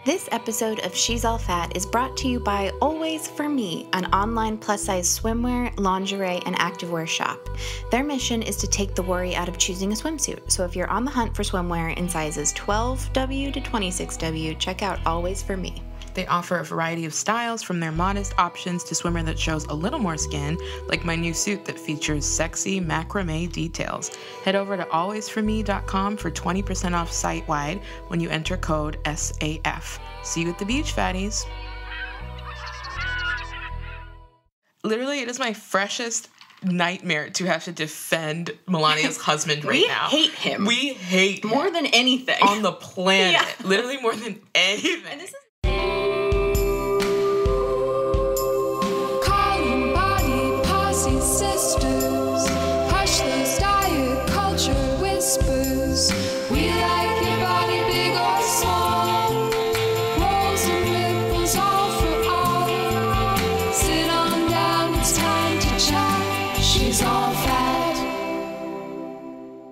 This episode of She's All Fat is brought to you by Always For Me, an online plus-size swimwear, lingerie, and activewear shop. Their mission is to take the worry out of choosing a swimsuit. So if you're on the hunt for swimwear in sizes 12W to 26W, check out Always For Me. They offer a variety of styles, from their modest options to swimwear that shows a little more skin, like my new suit that features sexy macrame details. Head over to alwaysforme.com for 20% off site-wide when you enter code SAF. See you at the beach, fatties. Literally, it is my freshest nightmare to have to defend Melania's husband right now. We hate him. We hate him. More than anything. On the planet. Yeah. Literally more than anything. And this is sisters, hush those diet culture whispers. We like your body big or small, rolls and ripples all for all. Sit on down, it's time to chat. She's all fat.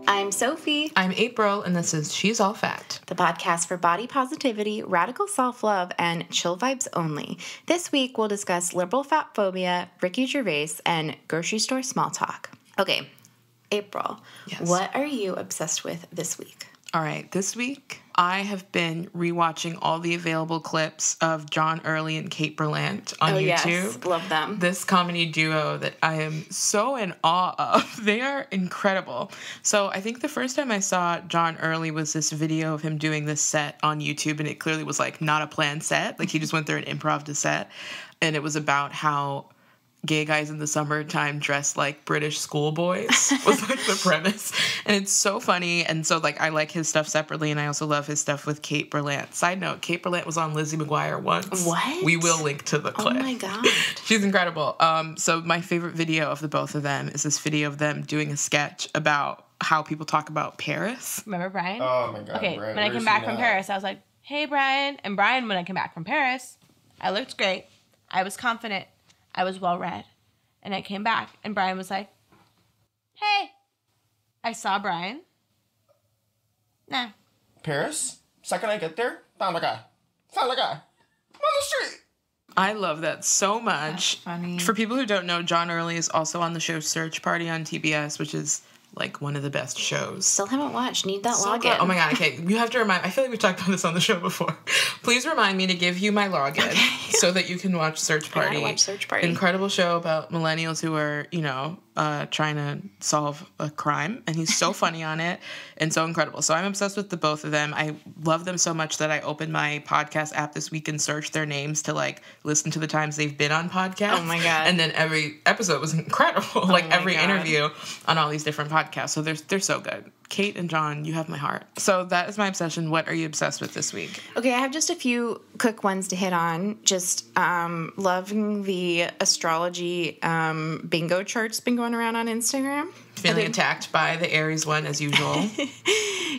I'm Sophie. I'm April, and this is She's All Fat, the podcast for body positivity, radical self-love, and chill vibes only. This week, we'll discuss liberal fat phobia, Ricky Gervais, and grocery store small talk. Okay, April, Yes. What are you obsessed with this week? All right, this week I have been rewatching all the available clips of John Early and Kate Berlant on YouTube. Yes, love them. This comedy duo that I am so in awe of. They are incredible. So I think the first time I saw John Early was this video of him doing this set on YouTube, and it clearly was like not a planned set. Like he just went there and improv the set, and it was about how gay guys in the summertime dressed like British schoolboys was like the premise. And it's so funny. And so like I like his stuff separately, and I also love his stuff with Kate Berlant. Side note, Kate Berlant was on Lizzie McGuire once. What? We will link to the clip. Oh my God. She's incredible. So my favorite video of the both of them is this video of them doing a sketch about how people talk about Paris. Remember Brian? Oh my God. Okay, Brian, when I came back from Paris, I was like, hey, Brian. And Brian, when I came back from Paris, I looked great. I was confident. I was well-read. And I came back, and Brian was like, hey. I saw Brian. Nah. Paris? Second I get there, found a guy. On the street. I love that so much. That's funny. For people who don't know, John Early is also on the show Search Party on TBS, which is like one of the best shows. Still haven't watched. Need that So login. good. Oh my God, okay. You have to remind, I feel like we've talked about this on the show before. Please remind me to give you my login so that you can watch Search Party. I gotta watch Search Party. Incredible show about millennials who are, trying to solve a crime. And he's so funny on it and so incredible. So I'm obsessed with the both of them. I love them so much that I opened my podcast app this week and searched their names to like listen to the times they've been on podcasts. Oh my God. And then every episode was incredible. Like my every God. interview on all these different podcasts. So they're so good. Kate and John, you have my heart. So that is my obsession. What are you obsessed with this week? Okay, I have just a few quick ones to hit on. Just loving the astrology bingo charts been going around on Instagram. Feeling attacked by the Aries one as usual.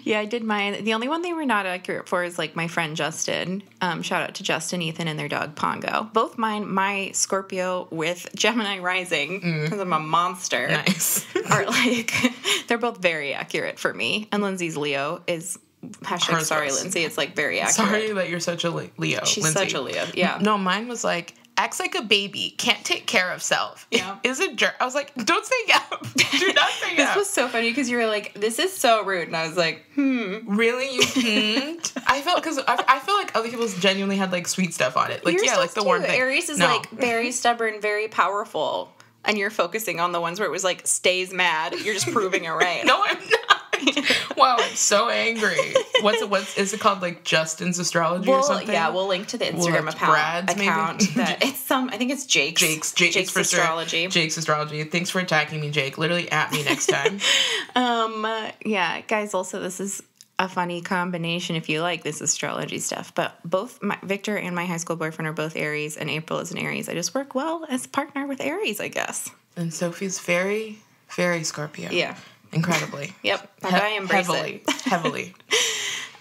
Yeah, I did mine. The only one they were not accurate for is like my friend Justin. Shout out to Justin, Ethan, and their dog Pongo. Both mine, my Scorpio with Gemini rising, because I'm a monster. Nice. Are like, they're both very accurate for me. And Lindsay's Leo is hashtag sorry, Lindsay. It's like very accurate. Sorry that you're such a Leo. She's Lindsay. such a Leo. Yeah. No, mine was like, acts like a baby, can't take care of self. Yeah. Is a jerk. I was like, don't say yeah. Do not say yeah. This was so funny because you were like, this is so rude. And I was like, Really? You I felt, because I feel like other people's genuinely had like sweet stuff on it. Like, Yours yeah, does like the too. one thing. Aries is No. like very stubborn, very powerful. And you're focusing on the ones where it was like, stays mad. You're just proving it right. No, I'm not. Wow, I'm so angry. What's is it called? Like Justin's Astrology or something? Yeah, we'll link to the We'll Instagram link to Brad's, account maybe? that it's I think it's Jake's. Jake's for sure. Astrology. Jake's Astrology. Thanks for attacking me, Jake. Literally at me next time. Yeah, guys, also this is a funny combination if you like this astrology stuff. But both Victor and my high school boyfriend are both Aries, and April is an Aries. I just work well as a partner with Aries, I guess. And Sophie's very, very Scorpio. Yeah. Incredibly. Yep. I embrace it. Heavily.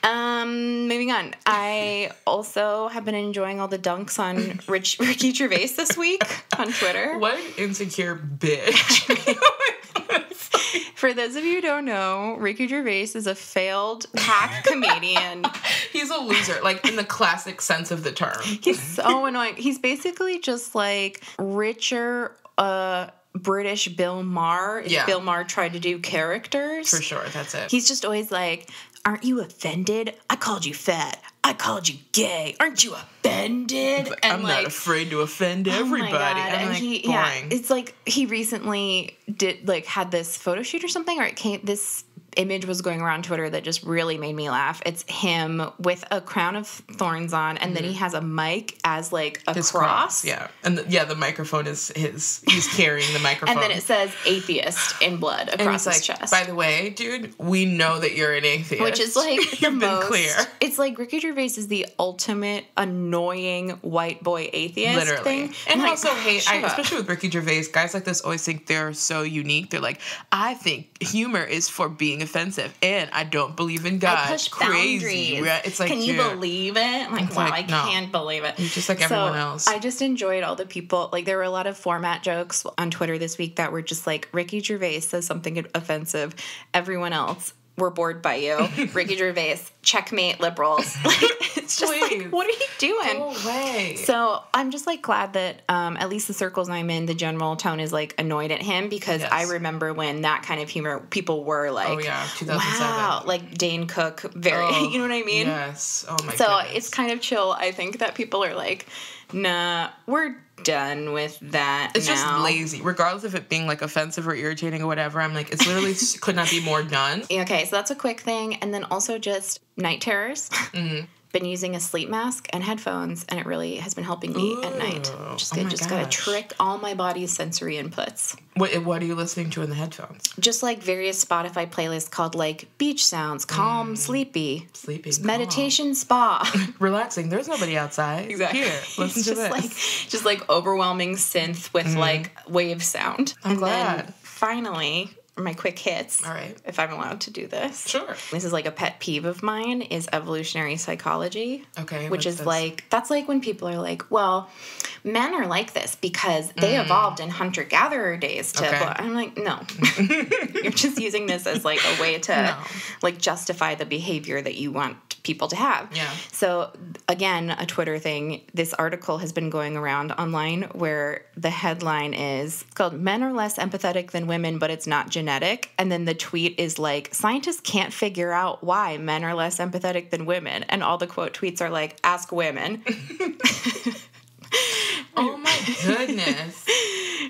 Moving on. I also have been enjoying all the dunks on Ricky Gervais this week on Twitter. What an insecure bitch. For those of you who don't know, Ricky Gervais is a failed hack comedian. He's a loser, like in the classic sense of the term. He's so annoying. He's basically just like richer, British Bill Maher. If Bill Maher tried to do characters. For sure, that's it. He's just always like, aren't you offended? I called you fat. I called you gay. Aren't you offended? And I'm not afraid to offend everybody. Oh my God. I'm like, boring. Yeah, it's like he recently had this photo shoot or something, or this image was going around Twitter that just really made me laugh. It's him with a crown of thorns on, and then he has a mic as like a cross. Yeah. And the microphone is his. He's carrying the microphone. And then it says atheist in blood across his chest. By the way, dude, we know that you're an atheist. Which is like You've been clear. It's like Ricky Gervais is the ultimate annoying white boy atheist. Literally. thing. And I'm also like, especially with Ricky Gervais, guys like this always think they're so unique. They're like, I think humor is for being offensive, and I don't believe in God. I push Crazy. boundaries. It's like, can you believe it? I'm like, wow, I can't believe it. You're just like everyone else. I just enjoyed all the people. Like, there were a lot of format jokes on Twitter this week that were just like, Ricky Gervais says something offensive. Everyone else, we're bored by you. Ricky Gervais, checkmate liberals. Like, it's just like, what are you doing? Go away. So I'm just like glad that at least the circles I'm in, the general tone is like annoyed at him, because I remember when that kind of humor, people were like, oh yeah, 2007. Wow, like Dane Cook, you know what I mean? Yes. Oh my god. So it's kind of chill. I think that people are like, nah, we're done with that. It's now. just lazy, regardless of it being like offensive or irritating or whatever. I'm like, it's literally could not be more done. Okay, so that's a quick thing, and then also just night terrors. Mm-hmm. Been using a sleep mask and headphones, and it really has been helping me at night. Just gotta trick all my body's sensory inputs. What are you listening to in the headphones? Just like various Spotify playlists called like beach sounds, calm, sleepy, meditation, spa, relaxing. There's nobody outside. Exactly. Here, listen to this. Just like overwhelming synth with like wave sound. I'm glad. Then finally, my quick hits. All right. If I'm allowed to do this. Sure. This is like a pet peeve of mine, is evolutionary psychology. Okay. Which is like, that's like when people are like, well, men are like this because they evolved in hunter-gatherer days to, I'm like, no. You're just using this as like a way to like justify the behavior that you want people to have. Yeah. So again, a Twitter thing, this article has been going around online where the headline is called "Men are less empathetic than women, but it's not genetic." And then the tweet is like, scientists can't figure out why men are less empathetic than women. And all the quote tweets are like, ask women. Oh my goodness.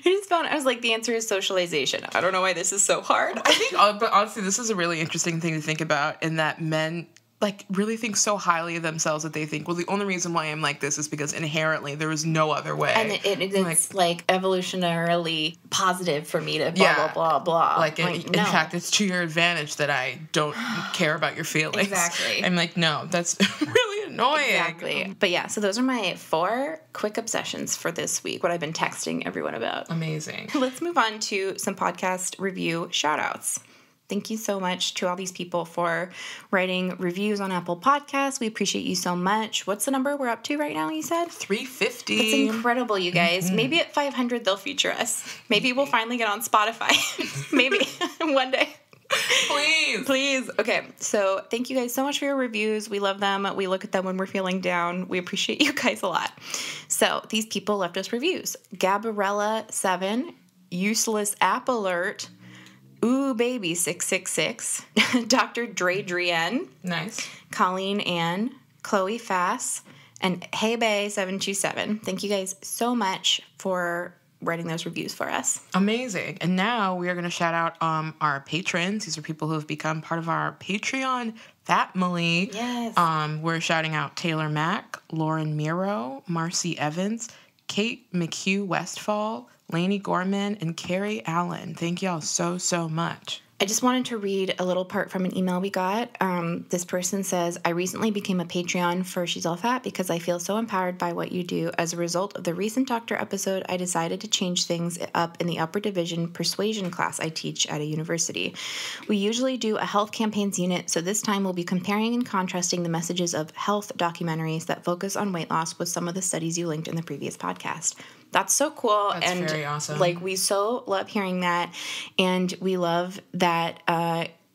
I was like, the answer is socialization. I don't know why this is so hard. I think, but honestly, this is a really interesting thing to think about, in that men like really think so highly of themselves that they think, well, the only reason why I'm like this is because inherently there is no other way. And it's like evolutionarily positive for me to blah, blah, blah, blah. Like in fact, it's to your advantage that I don't care about your feelings. Exactly. I'm like, no, that's really annoying. Exactly. But yeah, so those are my 4 quick obsessions for this week, what I've been texting everyone about. Amazing. Let's move on to some podcast review shout-outs. Thank you so much to all these people for writing reviews on Apple Podcasts. We appreciate you so much. What's the number we're up to right now, you said? 350. That's incredible, you guys. Mm-hmm. Maybe at 500 they'll feature us. Maybe we'll finally get on Spotify. Maybe one day. Please. Okay, so thank you guys so much for your reviews. We love them. We look at them when we're feeling down. We appreciate you guys a lot. So these people left us reviews. Gabarella7, Useless App Alert, Ooh Baby 666, Dr. Dradrienne, nice, Colleen Ann, Chloe Fass, and Hey Bay 727. Thank you guys so much for writing those reviews for us. Amazing. And now we are going to shout out our patrons. These are people who have become part of our Patreon family. Yes. We're shouting out Taylor Mack, Lauren Miro, Marcy Evans, Kate McHugh Westfall, Lainey Gorman, and Carrie Allen. Thank y'all so, so much. I just wanted to read a little part from an email we got. This person says, I recently became a Patreon for She's All Fat because I feel so empowered by what you do. As a result of the recent doctor episode, I decided to change things up in the upper division persuasion class I teach at a university. We usually do a health campaigns unit, so this time we'll be comparing and contrasting the messages of health documentaries that focus on weight loss with some of the studies you linked in the previous podcast. That's so cool. That's and very awesome. Like, we so love hearing that. And we love that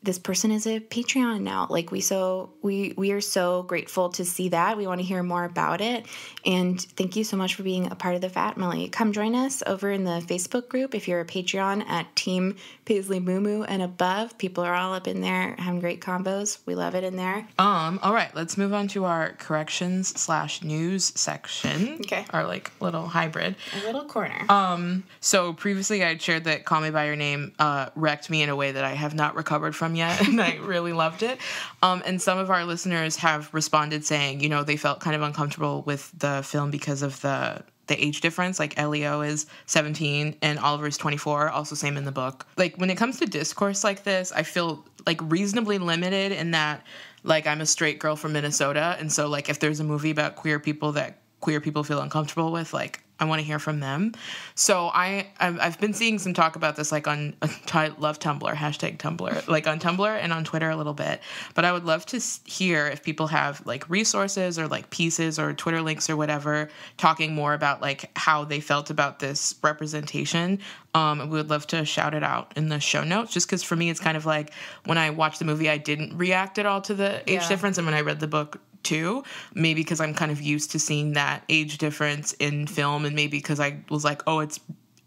this person is a Patreon now. Like, we are so grateful to see that. We want to hear more about it. And thank you so much for being a part of the Family. Come join us over in the Facebook group if you're a Patreon at Team Paisley Moo and above. People are all up in there having great combos. We love it in there. All right, let's move on to our corrections/news section. Okay. Our like little hybrid. A little corner. So previously I had shared that Call Me By Your Name wrecked me in a way that I have not recovered from yet, and I really loved it. And some of our listeners have responded saying, you know, they felt kind of uncomfortable with the film because of the age difference. Like, Leo is 17 and Oliver is 24, also same in the book. Like, when it comes to discourse like this, I feel like reasonably limited in that, like, I'm a straight girl from Minnesota, and so like if there's a movie about queer people that queer people feel uncomfortable with, like, I want to hear from them. So I've been seeing some talk about this, like, on I love Tumblr, #Tumblr, like on Tumblr and on Twitter a little bit. But I would love to hear if people have like resources or like pieces or Twitter links or whatever talking more about like how they felt about this representation. We would love to shout it out in the show notes, just because for me it's kind of like when I watched the movie I didn't react at all to the age difference, and when I read the book too, maybe because I'm kind of used to seeing that age difference in film, and maybe because I was like, oh, it's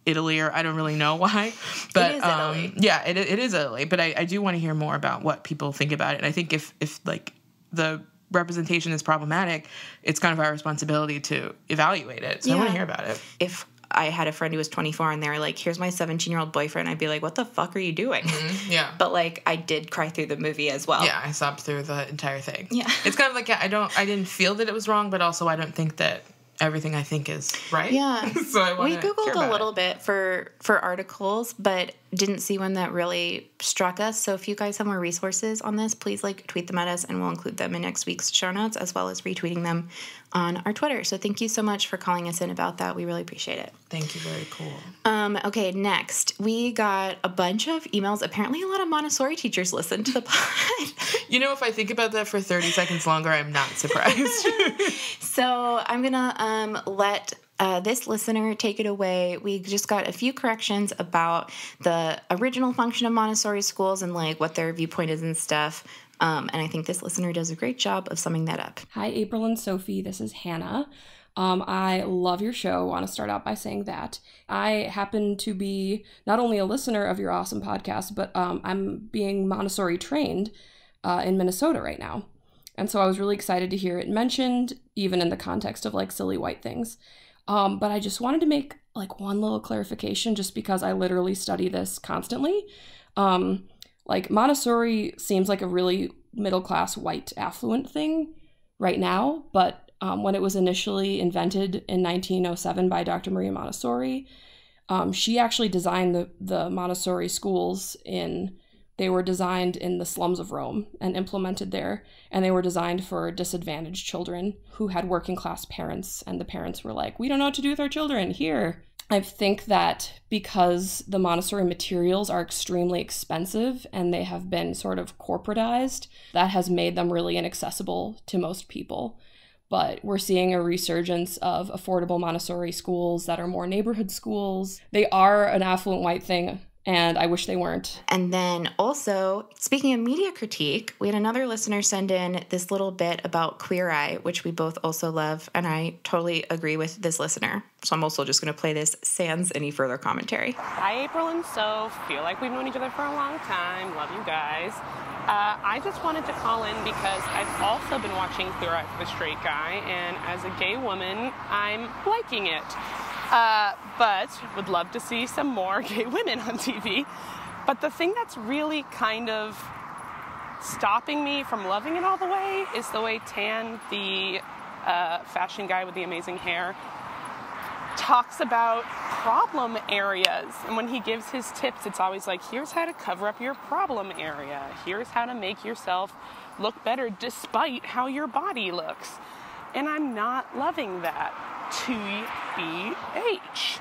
Italy, or I don't really know why, but it is Italy. Yeah, it is Italy, but I do want to hear more about what people think about it. And I think if like the representation is problematic, it's kind of our responsibility to evaluate it. So I want to hear about it. If I had a friend who was 24 and they were like, here's my 17-year-old boyfriend, I'd be like, what the fuck are you doing? Mm-hmm. Yeah. But like, I did cry through the movie as well. Yeah, I sobbed through the entire thing. Yeah. It's kind of like, I didn't feel that it was wrong, but also I don't think that everything I think is right. Yeah. So I want We Googled a little bit for articles, but didn't see one that really struck us. So if you guys have more resources on this, please like tweet them at us and we'll include them in next week's show notes, as well as retweeting them on our Twitter. So thank you so much for calling us in about that. We really appreciate it. Thank you. Very cool. Okay, next we got a bunch of emails. Apparently a lot of Montessori teachers listen to the pod. You know, if I think about that for 30 seconds longer, I'm not surprised. So I'm going to let this listener take it away. We just got a few corrections about the original function of Montessori schools and like what their viewpoint is and stuff. And I think this listener does a great job of summing that up. Hi, April and Sophie. This is Hannah. I love your show. I want to start out by saying that. I happen to be not only a listener of your awesome podcast, but I'm being Montessori trained in Minnesota right now. And so I was really excited to hear it mentioned, even in the context of like silly white things. But I just wanted to make like one little clarification, just because I literally study this constantly. Like Montessori seems like a really middle-class white affluent thing right now, but when it was initially invented in 1907 by Dr. Maria Montessori, she actually designed the Montessori schools they were designed in the slums of Rome and implemented there. And they were designed for disadvantaged children who had working class parents. And the parents were like, we don't know what to do with our children here. I think that because the Montessori materials are extremely expensive and they have been sort of corporatized, that has made them really inaccessible to most people. But we're seeing a resurgence of affordable Montessori schools that are more neighborhood schools. They are an affluent white thing, and I wish they weren't. And then also, speaking of media critique, we had another listener send in this little bit about Queer Eye, which we both also love, and I totally agree with this listener. So I'm also just going to play this sans any further commentary. Hi, April and Soph. Feel like we've known each other for a long time. Love you guys. I just wanted to call in because I've also been watching Queer Eye for the Straight Guy, and as a gay woman, I'm liking it. But would love to see some more gay women on TV. But the thing that's really kind of stopping me from loving it all the way is the way Tan, the fashion guy with the amazing hair, talks about problem areas. And when he gives his tips, it's always like, here's how to cover up your problem area. Here's how to make yourself look better despite how your body looks. And I'm not loving that. TBH.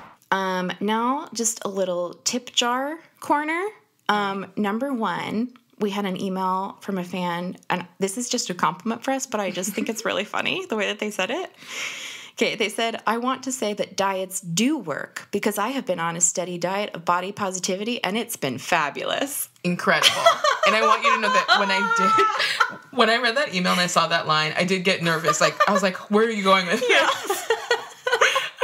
Now just a little tip jar corner. Number one, we had an email from a fan, and this is just a compliment for us, but I just think it's really funny the way that they said it. Okay, they said, I want to say that diets do work because I have been on a steady diet of body positivity and it's been fabulous. Incredible. And I want you to know that when I read that email and I saw that line, I did get nervous. Like, I was like, where are you going with this?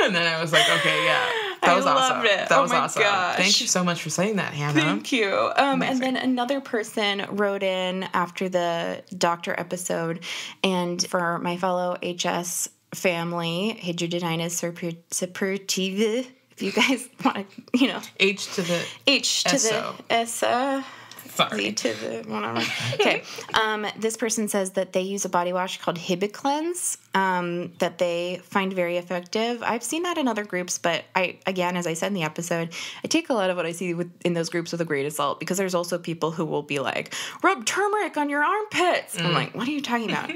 And then I was like, okay, yeah. That was awesome. Loved it. That was my awesome. Gosh. Thank you so much for saying that, Hannah. Thank you. And then another person wrote in after the doctor episode, and for my fellow HS family, hydrogeninus suppurativa, if you guys want to, H to the S. Sorry. To the whatever. Okay. This person says that they use a body wash called Hibiclens that they find very effective. I've seen that in other groups, but again, as I said in the episode, I take a lot of what I see in those groups with a grain of salt, because there's also people who will be like, rub turmeric on your armpits. I'm like, what are you talking about?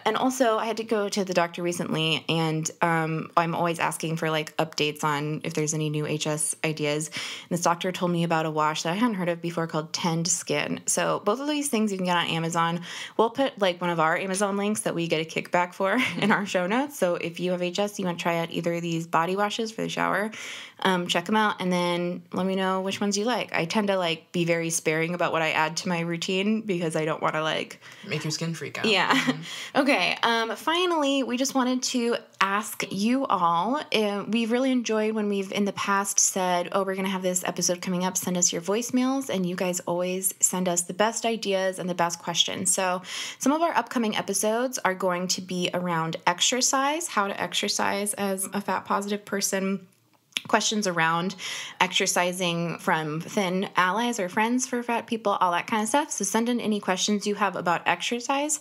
And also, I had to go to the doctor recently, and I'm always asking for like updates on if there's any new HS ideas. And this doctor told me about a wash that I hadn't heard of before called Tend Skin. So both of these things you can get on Amazon. We'll put like one of our Amazon links that we get a kickback for in our show notes. So if you have HS, you want to try out either of these body washes for the shower, check them out and then let me know which ones you like. I tend to like be very sparing about what I add to my routine because I don't want to like make your skin freak out. Yeah. Okay. Finally, we just wanted to ask you all. We've really enjoyed when we've in the past said, oh, we're going to have this episode coming up. Send us your voicemails, and you guys always send us the best ideas and the best questions. So some of our upcoming episodes are going to be around exercise, how to exercise as a fat positive person. Questions around exercising from thin allies or friends for fat people, all that kind of stuff. So send in any questions you have about exercise.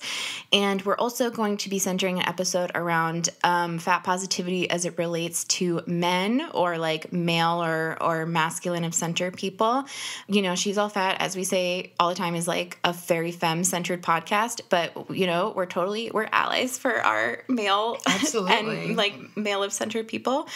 And we're also going to be centering an episode around fat positivity as it relates to men, or like male or masculine of center people. She's All Fat, as we say all the time, is like a very femme-centered podcast, but we're allies for our male Absolutely. and like male of centered people.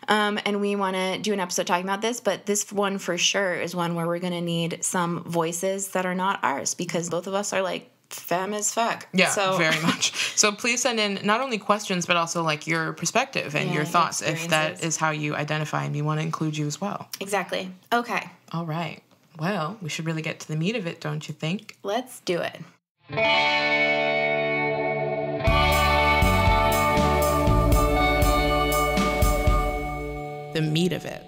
And we want to do an episode talking about this, but this one for sure is one where we're going to need some voices that are not ours, because both of us are like femme as fuck. Yeah, so. Very much. So please send in not only questions, but also like your perspective and your thoughts, if that is how you identify and we want to include you as well. Exactly. Okay. All right. Well, we should really get to the meat of it, don't you think? Let's do it. The meat of it.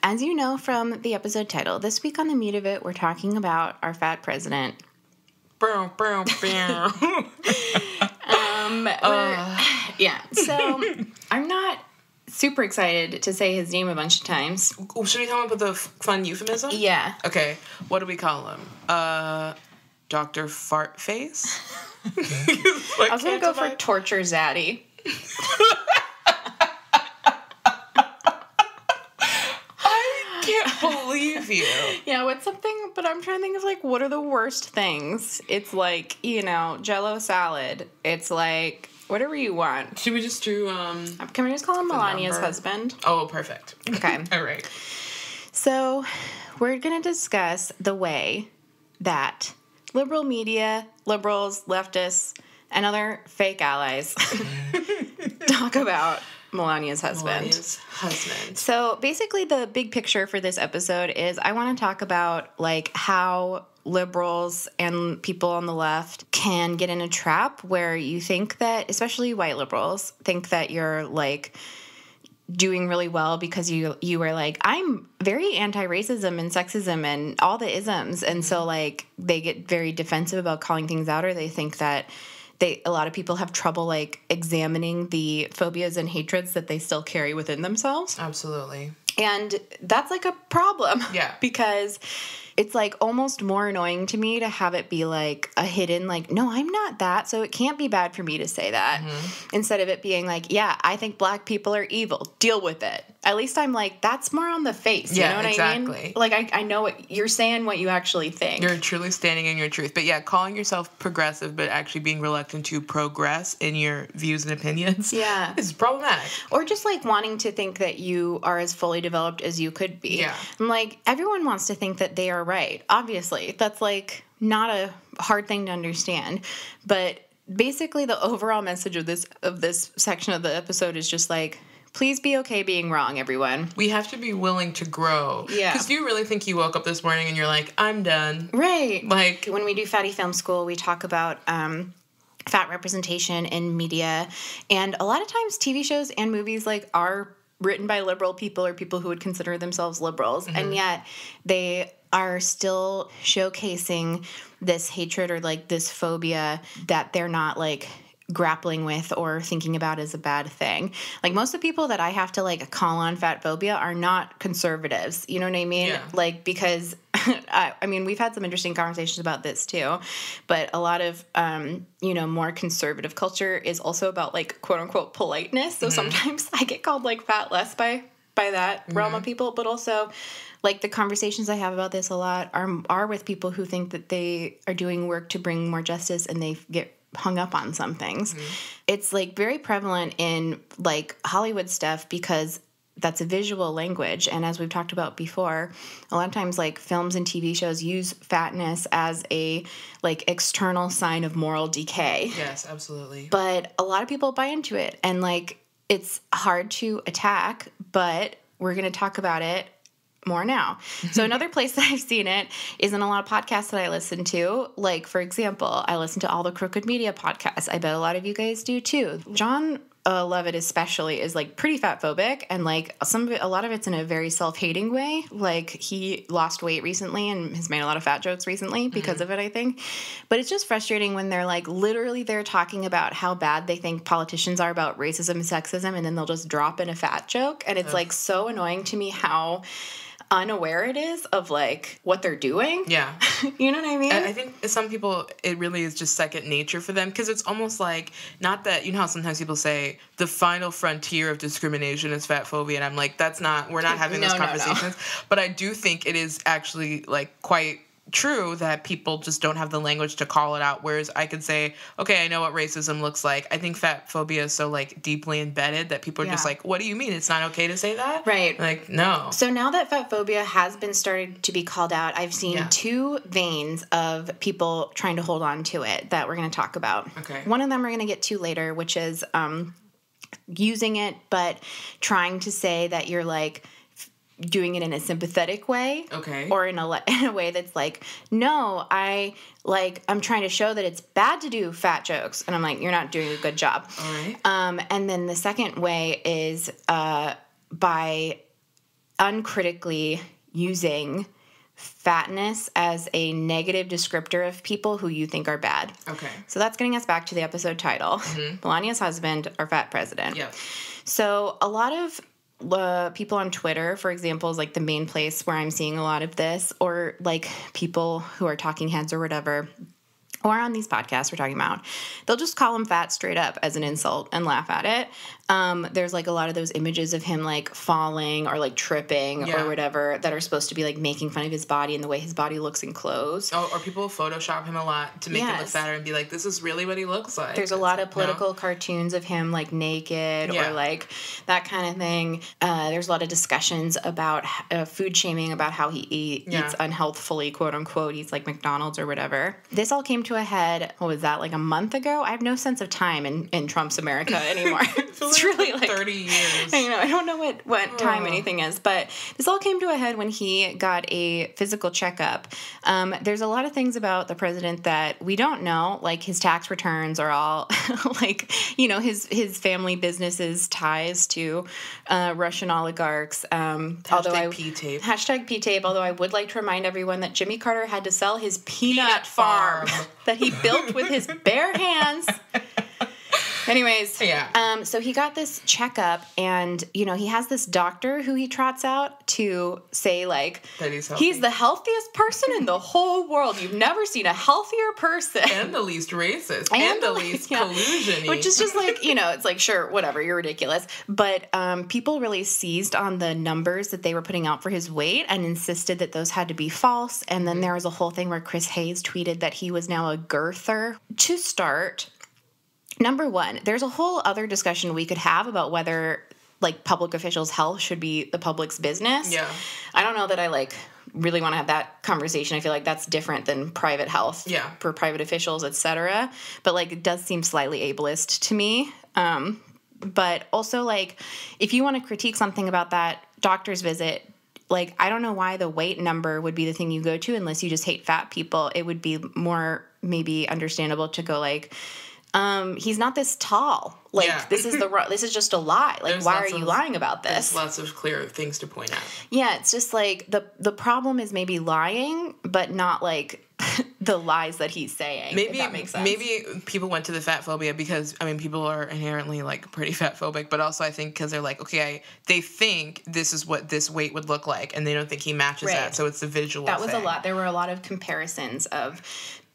As you know from the episode title, this week on The Meat of It, we're talking about our fat president. Yeah, so I'm not super excited to say his name a bunch of times. Should we come up with a fun euphemism? Yeah. Okay, what do we call him? Dr. Fartface? I was going to go for Torture Zaddy. I can't believe you. Yeah, what's something, but I'm trying to think of like, what are the worst things? It's like, Jell-O salad. It's like, whatever you want. Should we just do, Can we just call him Melania's husband? Oh, perfect. Okay. All right. So, we're going to discuss the way that liberal media, liberals, leftists, and other fake allies talk about Melania's husband. So basically the big picture for this episode is I want to talk about like how liberals and people on the left can get in a trap where you think that, especially white liberals, think that you're like doing really well because you are like, I'm very anti-racism and sexism and all the isms. And so like they get very defensive about calling things out, or they think that a lot of people have trouble like examining the phobias and hatreds that they still carry within themselves. Absolutely. And that's like a problem. Yeah. Because it's like almost more annoying to me to have it be like a hidden, like, no, I'm not that, so it can't be bad for me to say that. Mm-hmm. Instead of it being like, yeah, I think black people are evil. Deal with it. At least I'm like, that's more on the face. You know what exactly. I mean? Like, I know what you're saying, what you actually think. You're truly standing in your truth. But yeah, calling yourself progressive, but actually being reluctant to progress in your views and opinions. Yeah. Is problematic. Or just like wanting to think that you are as fully developed as you could be. Yeah. I'm like, everyone wants to think that they are right. Obviously. That's like not a hard thing to understand. But basically the overall message of this section of the episode is just like, please be okay being wrong, everyone. We have to be willing to grow. Yeah. Because do you really think you woke up this morning and you're like, I'm done? Right. Like, when we do Fatty Film School, we talk about fat representation in media. And a lot of times TV shows and movies like are written by liberal people or people who would consider themselves liberals. Mm-hmm. And yet they are still showcasing this hatred or like this phobia that they're not like grappling with or thinking about as a bad thing. Like most of the people that I have to like call on fat phobia are not conservatives. You know what I mean? Yeah. Like, because I mean, we've had some interesting conversations about this too, but a lot of, more conservative culture is also about like quote unquote politeness. So sometimes I get called like fat less by that realm of people, but also like the conversations I have about this a lot are with people who think that they are doing work to bring more justice and they get hung up on some things. It's like very prevalent in like Hollywood stuff because that's a visual language. And as we've talked about before, a lot of times like films and TV shows use fatness as a like external sign of moral decay. Yes, absolutely. But a lot of people buy into it and like it's hard to attack, but we're going to talk about it more now. So another place that I've seen it is in a lot of podcasts that I listen to. Like, for example, I listen to all the Crooked Media podcasts. I bet a lot of you guys do too. John Lovett especially is like pretty fat phobic, and like a lot of it's in a very self-hating way. Like he lost weight recently and has made a lot of fat jokes recently because of it, I think. But it's just frustrating when they're like literally they're talking about how bad they think politicians are about racism and sexism, and then they'll just drop in a fat joke, and it's like so annoying to me how unaware it is of like what they're doing. Yeah. You know what I mean? I think some people, it really is just second nature for them because it's almost like, not that, you know how sometimes people say the final frontier of discrimination is fat phobia, and I'm like, we're not having those conversations. No. But I do think it is actually like quite true that people just don't have the language to call it out, whereas I could say, okay, I know what racism looks like. I think fat phobia is so like deeply embedded that people are just like, what do you mean it's not okay to say that? Right. Like, no. So now that fat phobia has been started to be called out, I've seen two veins of people trying to hold on to it that we're going to talk about. Okay. One of them we're going to get to later, which is using it but trying to say that you're like doing it in a sympathetic way, or in a way that's like, no, I'm trying to show that it's bad to do fat jokes, and I'm like, you're not doing a good job. All right. And then the second way is by uncritically using fatness as a negative descriptor of people who you think are bad. Okay. So that's getting us back to the episode title, Melania's husband or fat president. Yeah. So a lot of people on Twitter, for example, is like the main place where I'm seeing a lot of this, or like people who are talking heads or whatever, or on these podcasts we're talking about, they'll just call him fat straight up as an insult and laugh at it. There's like a lot of those images of him like falling or like tripping or whatever that are supposed to be like making fun of his body and the way his body looks in clothes. Oh, or people Photoshop him a lot to make him look fatter and be like, this is really what he looks like. There's a lot of political cartoons of him like naked or like that kind of thing. There's a lot of discussions about food shaming, about how he eats unhealthfully, quote unquote, eats like McDonald's or whatever. This all came to a head, what was that, like a month ago? I have no sense of time in Trump's America anymore. It's really like 30 years. I don't know what time anything is, but this all came to a head when he got a physical checkup. There's a lot of things about the president that we don't know, like his tax returns are all like, his family business's ties to Russian oligarchs. Hashtag P-tape. Hashtag P-tape, although I would like to remind everyone that Jimmy Carter had to sell his peanut farm that he built with his bare hands. Anyways, so he got this checkup, and, he has this doctor who he trots out to say, like, that he's the healthiest person in the whole world. You've never seen a healthier person. And the least racist. And the least collusion-y. Which is just like, it's like, sure, whatever, you're ridiculous. But people really seized on the numbers that they were putting out for his weight and insisted that those had to be false. And then there was a whole thing where Chris Hayes tweeted that he was now a girther. To start, number one, there's a whole other discussion we could have about whether like public officials' health should be the public's business. Yeah. I don't know that I like really want to have that conversation. I feel like that's different than private health for private officials, etc. But like it does seem slightly ableist to me. But also like if you want to critique something about that doctor's visit, like I don't know why the weight number would be the thing you go to unless you just hate fat people. It would be more maybe understandable to go like, he's not this tall. Like this is just a lie. Like why are you lying about this? There's lots of clear things to point out. Yeah, it's just like the problem is maybe lying, but not like the lies that he's saying. Maybe if that makes sense. Maybe people went to the fat phobia because I mean people are inherently like pretty fat phobic, but also I think because they're like they think this is what this weight would look like, and they don't think he matches that, so it's a visual. That was thing. a lot. There were a lot of comparisons of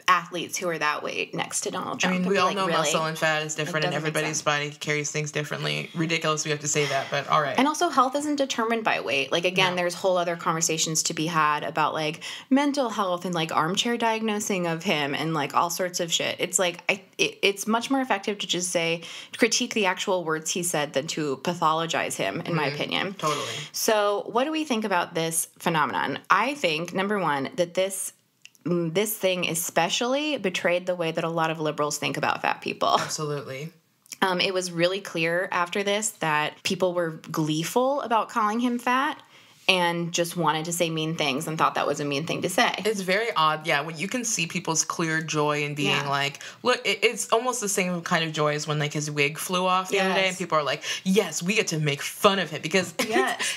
athletes who are that weight next to Donald Trump. I mean, we all know muscle and fat is different, and everybody's body carries things differently. Ridiculous we have to say that, but all right. And also, health isn't determined by weight. Like, again, there's whole other conversations to be had about, like, mental health and, like, armchair diagnosing of him and, like, all sorts of shit. It's, like, it's much more effective to just say, critique the actual words he said than to pathologize him, in my opinion. Totally. So, what do we think about this phenomenon? I think, number one, that this thing especially betrayed the way that a lot of liberals think about fat people. Absolutely. It was really clear after this that people were gleeful about calling him fat and just wanted to say mean things and thought that was a mean thing to say. It's very odd, when you can see people's clear joy in being like, look, it's almost the same kind of joy as when like his wig flew off the other day and people are like, yes, we get to make fun of him because,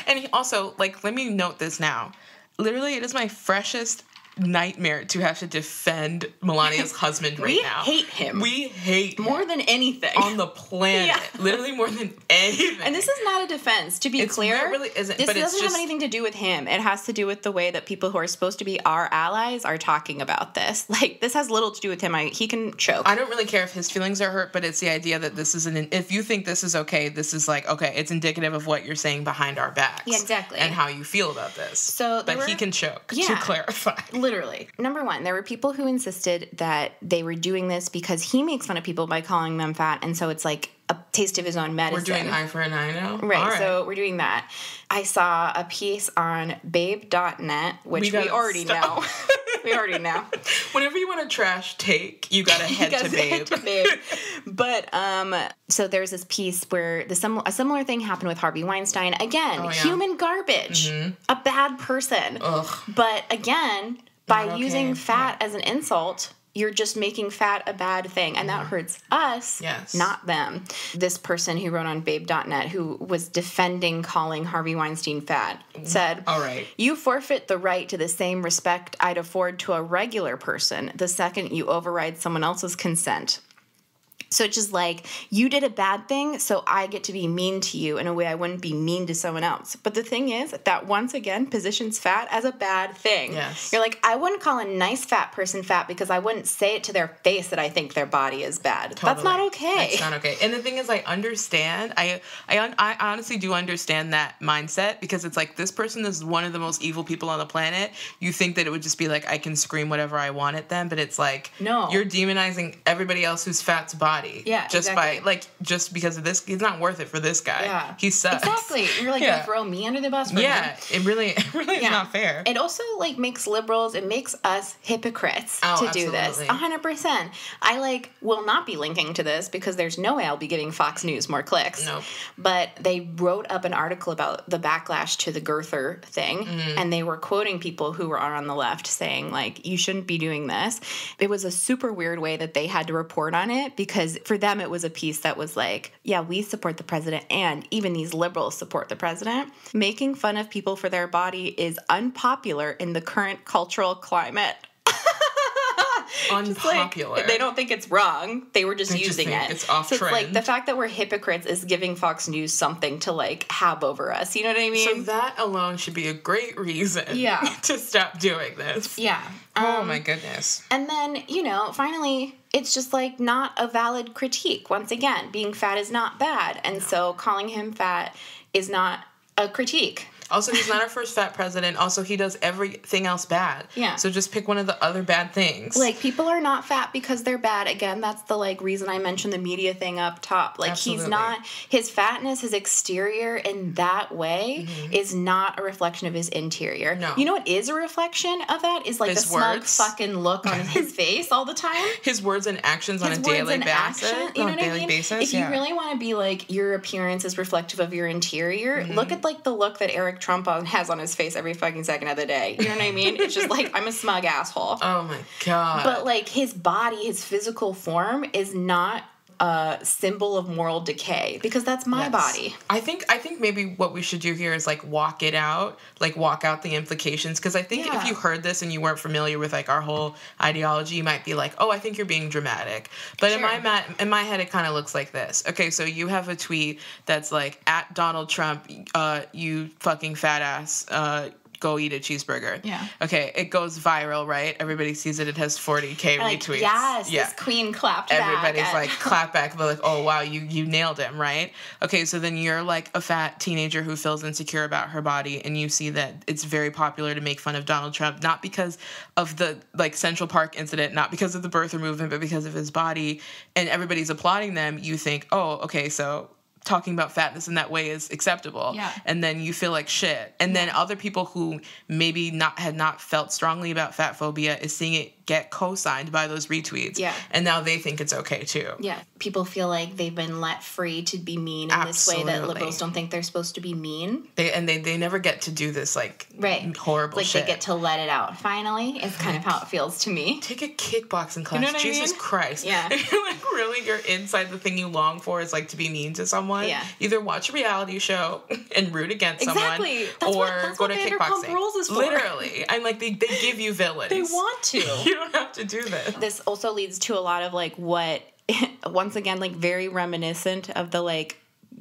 and he also, like, let me note this now. Literally, it is my freshest nightmare to have to defend Melania's husband right now. We hate him. We hate more him than anything on the planet. Literally more than anything. And this is not a defense, to be clear. It really isn't. This doesn't have anything to do with him. It has to do with the way that people who are supposed to be our allies are talking about this. Like, this has little to do with him. He can choke. I don't really care if his feelings are hurt, but it's the idea that this is if you think this is okay, this is like, okay, it's indicative of what you're saying behind our backs. Yeah, exactly. And how you feel about this. But he can choke, to clarify. Literally. Number one, there were people who insisted that they were doing this because he makes fun of people by calling them fat, and so it's like a taste of his own medicine. We're doing eye for an eye now? Right, so we're doing that. I saw a piece on babe.net, which we already know. We already know. Whenever you want a trash take, you gotta head to Babe. But, so there's this piece where a similar thing happened with Harvey Weinstein. Again, human garbage. A bad person. Ugh. But again, by using fat as an insult, you're just making fat a bad thing. And that hurts us, not them. This person who wrote on babe.net, who was defending calling Harvey Weinstein fat, said, all right, you forfeit the right to the same respect I'd afford to a regular person the second you override someone else's consent. So it's just like, you did a bad thing, so I get to be mean to you in a way I wouldn't be mean to someone else. But the thing is, that once again positions fat as a bad thing. Yes. You're like, I wouldn't call a nice fat person fat because I wouldn't say it to their face that I think their body is bad. Totally. That's not okay. That's not okay. And the thing is, I understand. I honestly do understand that mindset because it's like, this person is one of the most evil people on the planet. You think that it would just be like, I can scream whatever I want at them, but it's like, no, you're demonizing everybody else who's fat's body. Yeah, just exactly. just because of this, it's not worth it for this guy. Yeah, he sucks. Exactly. You're like, you throw me under the bus for him. It really is not fair. It also like makes liberals, it makes us hypocrites to do this. 100%. I will not be linking to this because there's no way I'll be giving Fox News more clicks. Nope. But they wrote up an article about the backlash to the girther thing, and they were quoting people who were on the left saying, like, you shouldn't be doing this. It was a super weird way that they had to report on it because for them it was a piece that was like, yeah, we support the president and even these liberals support the president. Making fun of people for their body is unpopular in the current cultural climate. Unpopular. They don't think it's wrong. They were just using it. It's off so trend. It's like the fact that we're hypocrites is giving Fox News something to like have over us. You know what I mean? So that alone should be a great reason to stop doing this. Yeah. Oh my goodness. And then, finally, it's just like not a valid critique. Once again, being fat is not bad. And so calling him fat is not a critique. Also, he's not our first fat president. Also, he does everything else bad. Yeah. So just pick one of the other bad things. Like, people are not fat because they're bad. Again, that's the, like, reason I mentioned the media thing up top. Like, Absolutely. he's not, his fatness, his exterior in that way is not a reflection of his interior. No. You know what is a reflection of that? Is, like, His the smug words. fucking look on his face all the time. His words and actions on a His daily words and basis. action, you know what I mean? Basis, if you really want to be like, your appearance is reflective of your interior, look at like the look that Eric Trump has on his face every fucking second of the day. You know what I mean? It's just like, I'm a smug asshole. Oh my God. But like, his body, his physical form is not a symbol of moral decay, because that's my body. I think maybe what we should do here is like walk it out, like walk out the implications, because I think if you heard this and you weren't familiar with like our whole ideology, you might be like, oh, I think you're being dramatic. But in my head, it kind of looks like this. Okay, so you have a tweet that's like, at Donald Trump, you fucking fat ass, go eat a cheeseburger. Yeah. Okay, it goes viral, right? Everybody sees it. It has 40K Like, retweets. yes, Yeah. this queen clapped Everybody's back. like, clap back, but like, oh wow, you nailed him, right? Okay, so then you're like a fat teenager who feels insecure about her body, and you see that it's very popular to make fun of Donald Trump, not because of the like Central Park incident, not because of the birther movement, but because of his body, and everybody's applauding them. You think, oh, okay, so talking about fatness in that way is acceptable. Yeah. And then you feel like shit. And then other people who maybe had not felt strongly about fat phobia is seeing it get co-signed by those retweets. Yeah. And now they think it's okay too. Yeah. People feel like they've been let free to be mean in this way that Absolutely. liberals don't think they're supposed to be mean. They never get to do this like horrible like shit. They get to let it out. Finally, is kind of how it feels to me. Take a kickboxing class. You know what I Jesus mean? Christ. Yeah. If you're like really you're inside the thing you long for is like to be mean to someone. Yeah. Either watch a reality show and root against Exactly. someone, That's or what go to Vanderpump kickboxing. Rules is for. Literally. And like they give you villains. They want to. You don't have to do this. This also leads to a lot of like what, once again, like very reminiscent of the like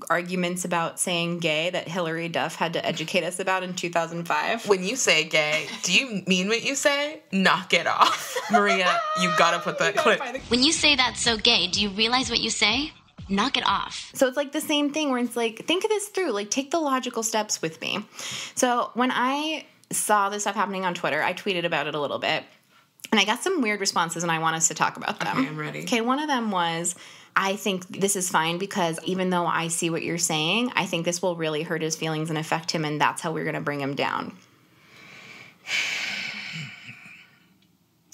arguments about saying gay that Hillary Duff had to educate us about in 2005. When you say gay, do you mean what you say? Knock it off. Maria, you gotta put that clip. When you say that's so gay, do you realize what you say? Knock it off. So it's like the same thing where it's like, think of this through, like take the logical steps with me. So when I saw this stuff happening on Twitter, I tweeted about it a little bit. And I got some weird responses, and I want us to talk about them. Okay, I'm ready. Okay, one of them was, I think this is fine because even though I see what you're saying, I think this will really hurt his feelings and affect him, and that's how we're going to bring him down.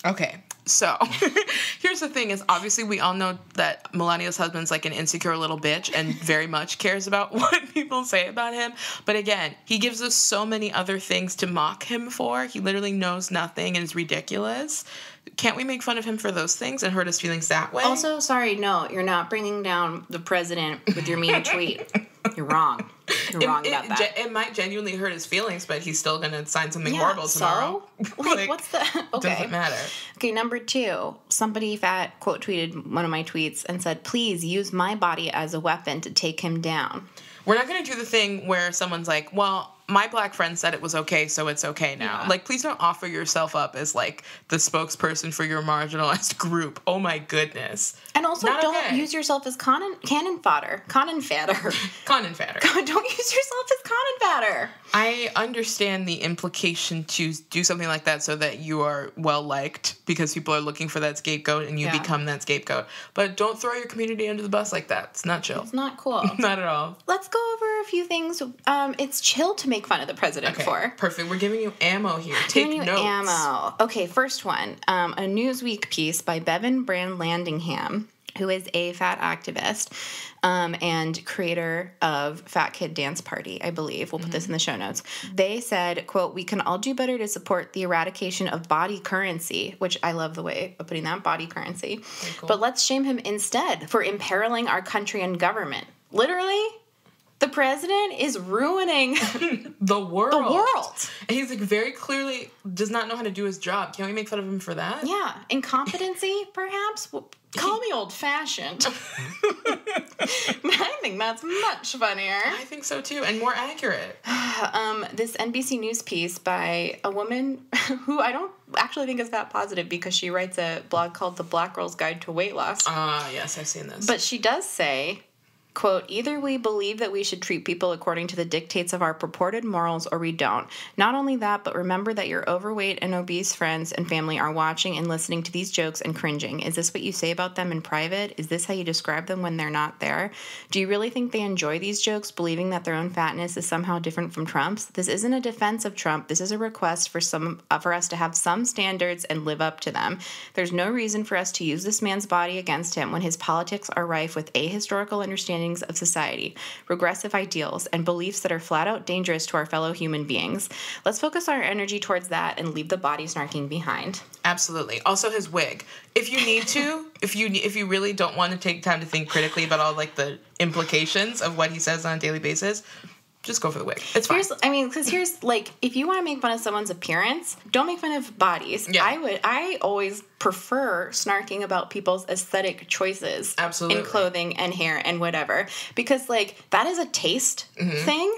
Okay, so here's the thing is obviously we all know that Melania's husband's like an insecure little bitch and very much cares about what people say about him. But again, he gives us so many other things to mock him for. He literally knows nothing and is ridiculous. Can't we make fun of him for those things and hurt his feelings that way? Also, sorry, no, you're not bringing down the president with your mean tweet. You're wrong. You're wrong about that. It might genuinely hurt his feelings, but he's still going to sign something horrible tomorrow. Like, what's the... Okay. Doesn't matter. Okay, number 2. Somebody fat quote tweeted one of my tweets and said, please use my body as a weapon to take him down. We're not going to do the thing where someone's like, well, my black friend said it was okay, so it's okay now. Yeah. Like, please don't offer yourself up as, like, the spokesperson for your marginalized group. Oh, my goodness. And also, Not don't okay. use yourself as cannon fodder. Cannon fatter. Condon fatter. Don't use yourself as cannon fatter. I understand the implication to do something like that so that you are well-liked because people are looking for that scapegoat and you become that scapegoat. But don't throw your community under the bus like that. It's not chill. It's not cool. Not at all. Let's go over a few things. It's chill to make fun of the president for. Perfect. We're giving you ammo here. Take Giving you notes. ammo. Okay, first one. A Newsweek piece by Bevan Brand-Landingham, who is a fat activist and creator of Fat Kid Dance Party, I believe. We'll put this in the show notes. They said, quote, we can all do better to support the eradication of body currency, which I love the way of putting that, body currency. Cool. But let's shame him instead for imperiling our country and government. Literally, the president is ruining the world. the world. And he's like very clearly does not know how to do his job. Can't we make fun of him for that? Yeah. Incompetency, perhaps? Well, call me old-fashioned. I think that's much funnier. I think so too, and more accurate. This NBC News piece by a woman who I don't actually think is that positive because she writes a blog called The Black Girl's Guide to Weight Loss. Yes, I've seen this. But she does say, Quote, either we believe that we should treat people according to the dictates of our purported morals or we don't. Not only that, but remember that your overweight and obese friends and family are watching and listening to these jokes and cringing. Is this what you say about them in private? Is this how you describe them when they're not there? Do you really think they enjoy these jokes, believing that their own fatness is somehow different from Trump's? This isn't a defense of Trump. This is a request for us to have some standards and live up to them. There's no reason for us to use this man's body against him when his politics are rife with ahistorical understandings of society, regressive ideals, and beliefs that are flat out dangerous to our fellow human beings. Let's focus our energy towards that and leave the body snarking behind. Absolutely. Also his wig. If you need to, if you really don't want to take time to think critically about all like the implications of what he says on a daily basis, just go for the wig. It's fine. Here's like, if you want to make fun of someone's appearance, don't make fun of bodies. Yeah. I always prefer snarking about people's aesthetic choices. Absolutely. In clothing and hair and whatever. Because, like, that is a taste thing.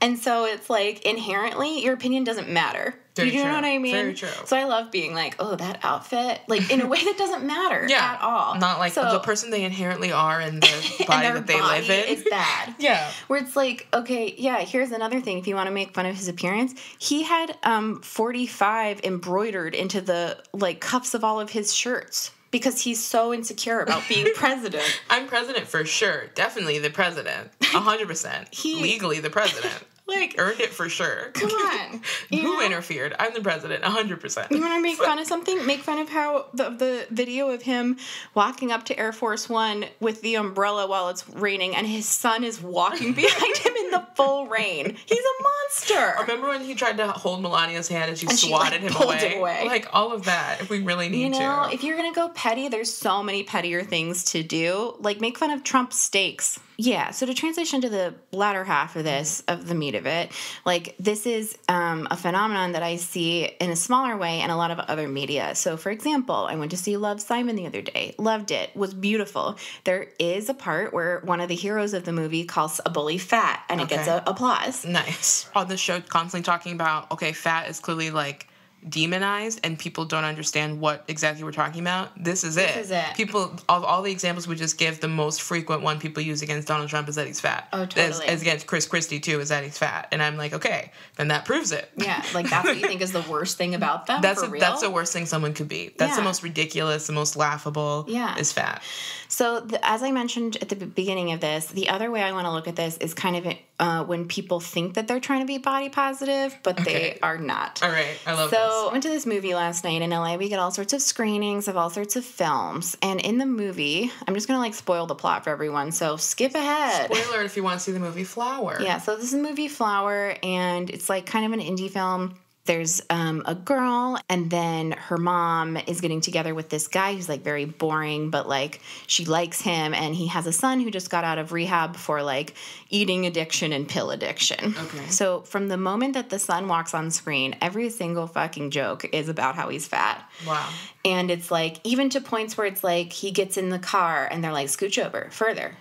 And so it's like, inherently, your opinion doesn't matter. Very you know true. what I mean? Very true. So I love being like, oh, that outfit, like, in a way that doesn't matter at all. Not like the person they inherently are and the body that they live in. It's bad. Yeah. Where it's like, okay, yeah, here's another thing. If you want to make fun of his appearance, he had 45 embroidered into the, like, cuffs of all of his shirts. Because he's so insecure about being president. I'm president for sure. Definitely the president. 100%. Legally the president. Like, earned it for sure. Come on. Who interfered? I'm the president, 100%. You want to make fun of something? Make fun of how the video of him walking up to Air Force One with the umbrella while it's raining, and his son is walking behind him in the full rain. He's a monster. Remember when he tried to hold Melania's hand and she like, swatted him pulled it away? Like, all of that, if we really need to. If you're going to go petty, there's so many pettier things to do. Like, make fun of Trump's steaks. Yeah, so to transition to the latter half of this, of the meat of it, like, this is a phenomenon that I see in a smaller way in a lot of other media. So, for example, I went to see Love, Simon the other day. Loved it. Was beautiful. There is a part where one of the heroes of the movie calls a bully fat, and it gets applause. Nice. On the show, constantly talking about, okay, fat is clearly, like, demonized and people don't understand what exactly we're talking about. This is it. People, of all the examples we just give, the most frequent one people use against Donald Trump is that he's fat. Oh, totally. As against Chris Christie, too, is that he's fat. And I'm like, okay, then that proves it. Yeah, like, that's what you think is the worst thing about them? That's for real? That's the worst thing someone could be. That's the most ridiculous, the most laughable, is fat. So, as I mentioned at the beginning of this, the other way I want to look at this is kind of when people think that they're trying to be body positive, but they are not. All right, I love this. So, I went to this movie last night in LA. We get all sorts of screenings of all sorts of films. And in the movie, I'm just going to, like, spoil the plot for everyone, so skip ahead. Spoiler if you want to see the movie Flower. Yeah, so this is the movie Flower, and it's, like, kind of an indie film. There's a girl, and then her mom is getting together with this guy who's, like, very boring, but, like, she likes him, and he has a son who just got out of rehab for, like, eating addiction and pill addiction. Okay. So from the moment that the son walks on screen, every single fucking joke is about how he's fat. Wow. And it's, like, even to points where it's, like, he gets in the car, and they're like, scooch over further.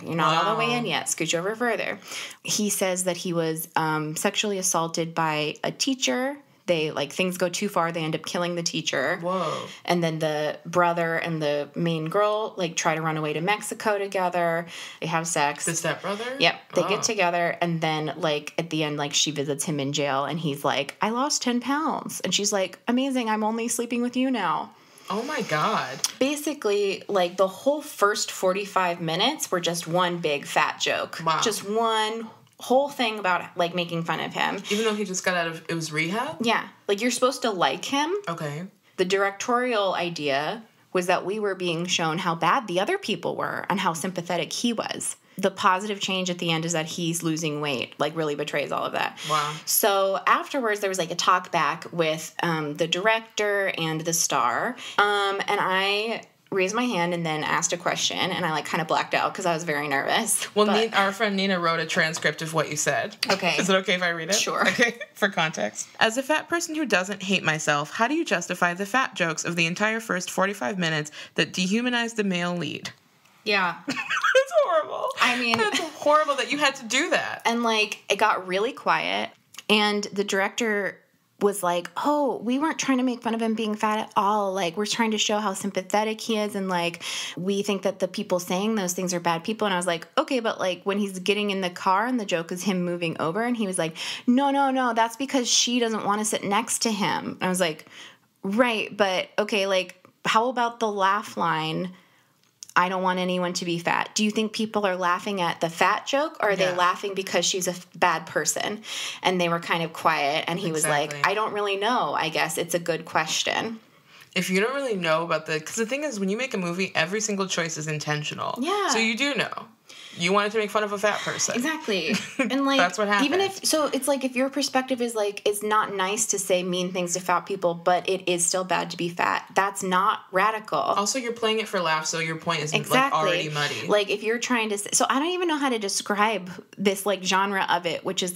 You're not all the way in yet. Scooch over further. He says that he was sexually assaulted by a teacher. They, like, things go too far. They end up killing the teacher. Whoa. And then the brother and the main girl, like, try to run away to Mexico together. They have sex. The stepbrother? Yep. They get together, and then, like, at the end, like, she visits him in jail, and he's like, I lost 10 pounds. And she's like, amazing, I'm only sleeping with you now. Oh, my God. Basically, like, the whole first 45 minutes were just one big fat joke. Wow. Just one whole thing about, like, making fun of him. Even though he just got out of, it was rehab? Yeah. Like, you're supposed to like him. Okay. The directorial idea was that we were being shown how bad the other people were and how sympathetic he was. The positive change at the end is that he's losing weight, like, really betrays all of that. Wow. So afterwards, there was, like, a talk back with the director and the star. And I raised my hand and then asked a question, and I, like, kind of blacked out because I was very nervous. Well, our friend Nina wrote a transcript of what you said. Okay. Is it okay if I read it? Sure. Okay, for context. As a fat person who doesn't hate myself, how do you justify the fat jokes of the entire first 45 minutes that dehumanize the male lead? Yeah. It's horrible. I mean, it's horrible that you had to do that. And, like, it got really quiet, and the director was like, oh, we weren't trying to make fun of him being fat at all. Like, we're trying to show how sympathetic he is. And, like, we think that the people saying those things are bad people. And I was like, okay, but, like, when he's getting in the car and the joke is him moving over, and he was like, no, that's because she doesn't want to sit next to him. And I was like, right, but, okay, like, how about the laugh line? I don't want anyone to be fat. Do you think people are laughing at the fat joke, or are they laughing because she's a bad person? And they were kind of quiet, and he was like, I don't really know. I guess it's a good question. If you don't really know about because the thing is, when you make a movie, every single choice is intentional. Yeah. So you do know. You wanted to make fun of a fat person. Exactly. And, like, that's what happened. Even if, so it's like, if your perspective is like, it's not nice to say mean things to fat people, but it is still bad to be fat. That's not radical. Also, you're playing it for laughs, so your point is like already muddy. Like, if you're trying to say, so I don't even know how to describe this, like, genre of it, which is,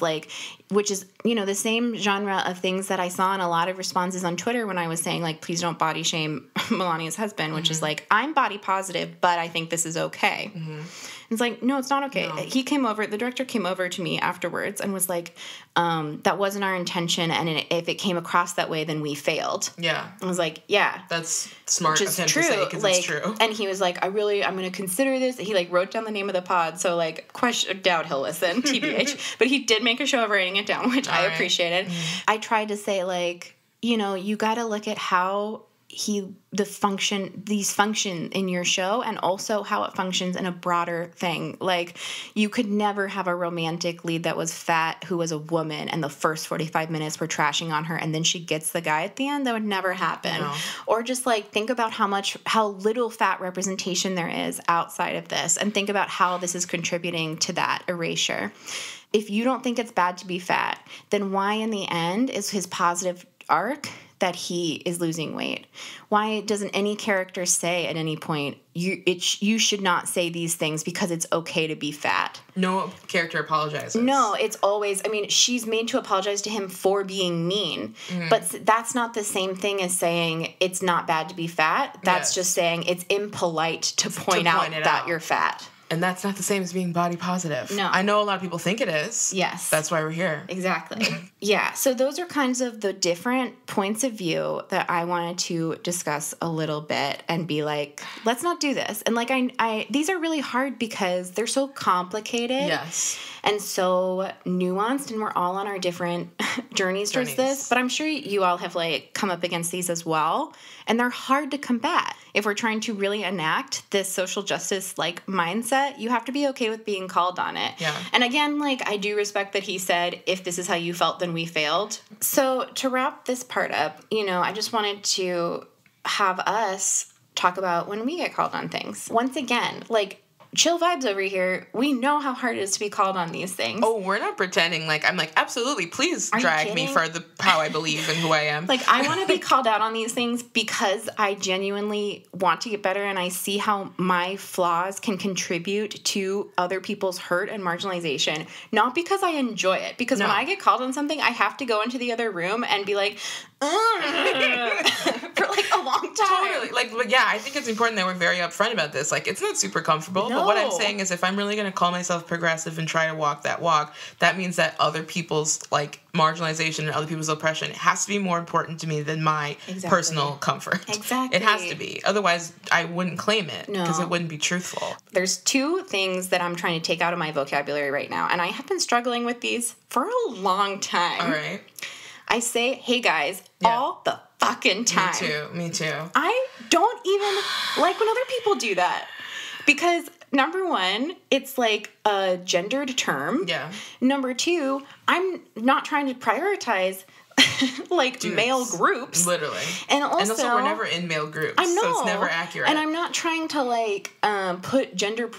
you know, the same genre of things that I saw in a lot of responses on Twitter when I was saying, like, please don't body shame Melania's husband, which is like, I'm body positive, but I think this is okay. It's like, no, it's not okay. No. The director came over to me afterwards and was like, that wasn't our intention, and if it came across that way, then we failed. Yeah. I was like, yeah. That's smart of him to say, because it's true. And he was like, I'm going to consider this. He, like, wrote down the name of the pod, so, like, doubt he'll listen, TBH. But he did make a show of writing it down, which I appreciated. I tried to say, like, you know, you got to look at how these function in your show, and also how it functions in a broader thing. Like, you could never have a romantic lead that was fat who was a woman, and the first 45 minutes were trashing on her, and then she gets the guy at the end. That would never happen. No. Or just, like, think about how little fat representation there is outside of this, and think about how this is contributing to that erasure. If you don't think it's bad to be fat, then why in the end is his positive arc that he is losing weight? Why doesn't any character say at any point, you should not say these things because it's okay to be fat? No character apologizes. No, it's always, I mean, she's made to apologize to him for being mean, but that's not the same thing as saying it's not bad to be fat. That's just saying it's impolite to point out that you're fat. And that's not the same as being body positive. No. I know a lot of people think it is. Yes. That's why we're here. Exactly. Yeah. So those are kinds of the different points of view that I wanted to discuss a little bit and be like, let's not do this. And, like, I these are really hard because they're so complicated. Yes. And so nuanced, and we're all on our different journeys towards this. But I'm sure you all have, like, come up against these as well. And they're hard to combat. If we're trying to really enact this social justice, like, mindset, you have to be okay with being called on it. Yeah. And again, like, I do respect that he said, if this is how you felt, then we failed. So to wrap this part up, you know, I just wanted to have us talk about when we get called on things. Once again, like, chill vibes over here. We know how hard it is to be called on these things. Oh, we're not pretending. Like, I'm like, absolutely, please drag me for how I believe and who I am. Like, I want to be called out on these things because I genuinely want to get better, and I see how my flaws can contribute to other people's hurt and marginalization. Not because I enjoy it. Because when I get called on something, I have to go into the other room and be like, for, like, a long time. Totally. Like, but yeah, I think it's important that we're very upfront about this. Like, it's not super comfortable. No. But what I'm saying is, if I'm really going to call myself progressive and try to walk that walk, that means that other people's, like, marginalization and other people's oppression has to be more important to me than my personal comfort. Exactly. It has to be. Otherwise, I wouldn't claim it because it wouldn't be truthful. There's two things that I'm trying to take out of my vocabulary right now, and I have been struggling with these for a long time. All right. I say, hey guys, all the fucking time. Me too. I don't even like when other people do that. Because, number one, it's like a gendered term. Yeah. Number two, I'm not trying to prioritize like dudes, male groups. Literally. And also we're never in male groups. I know. So it's never accurate. And I'm not trying to like put gender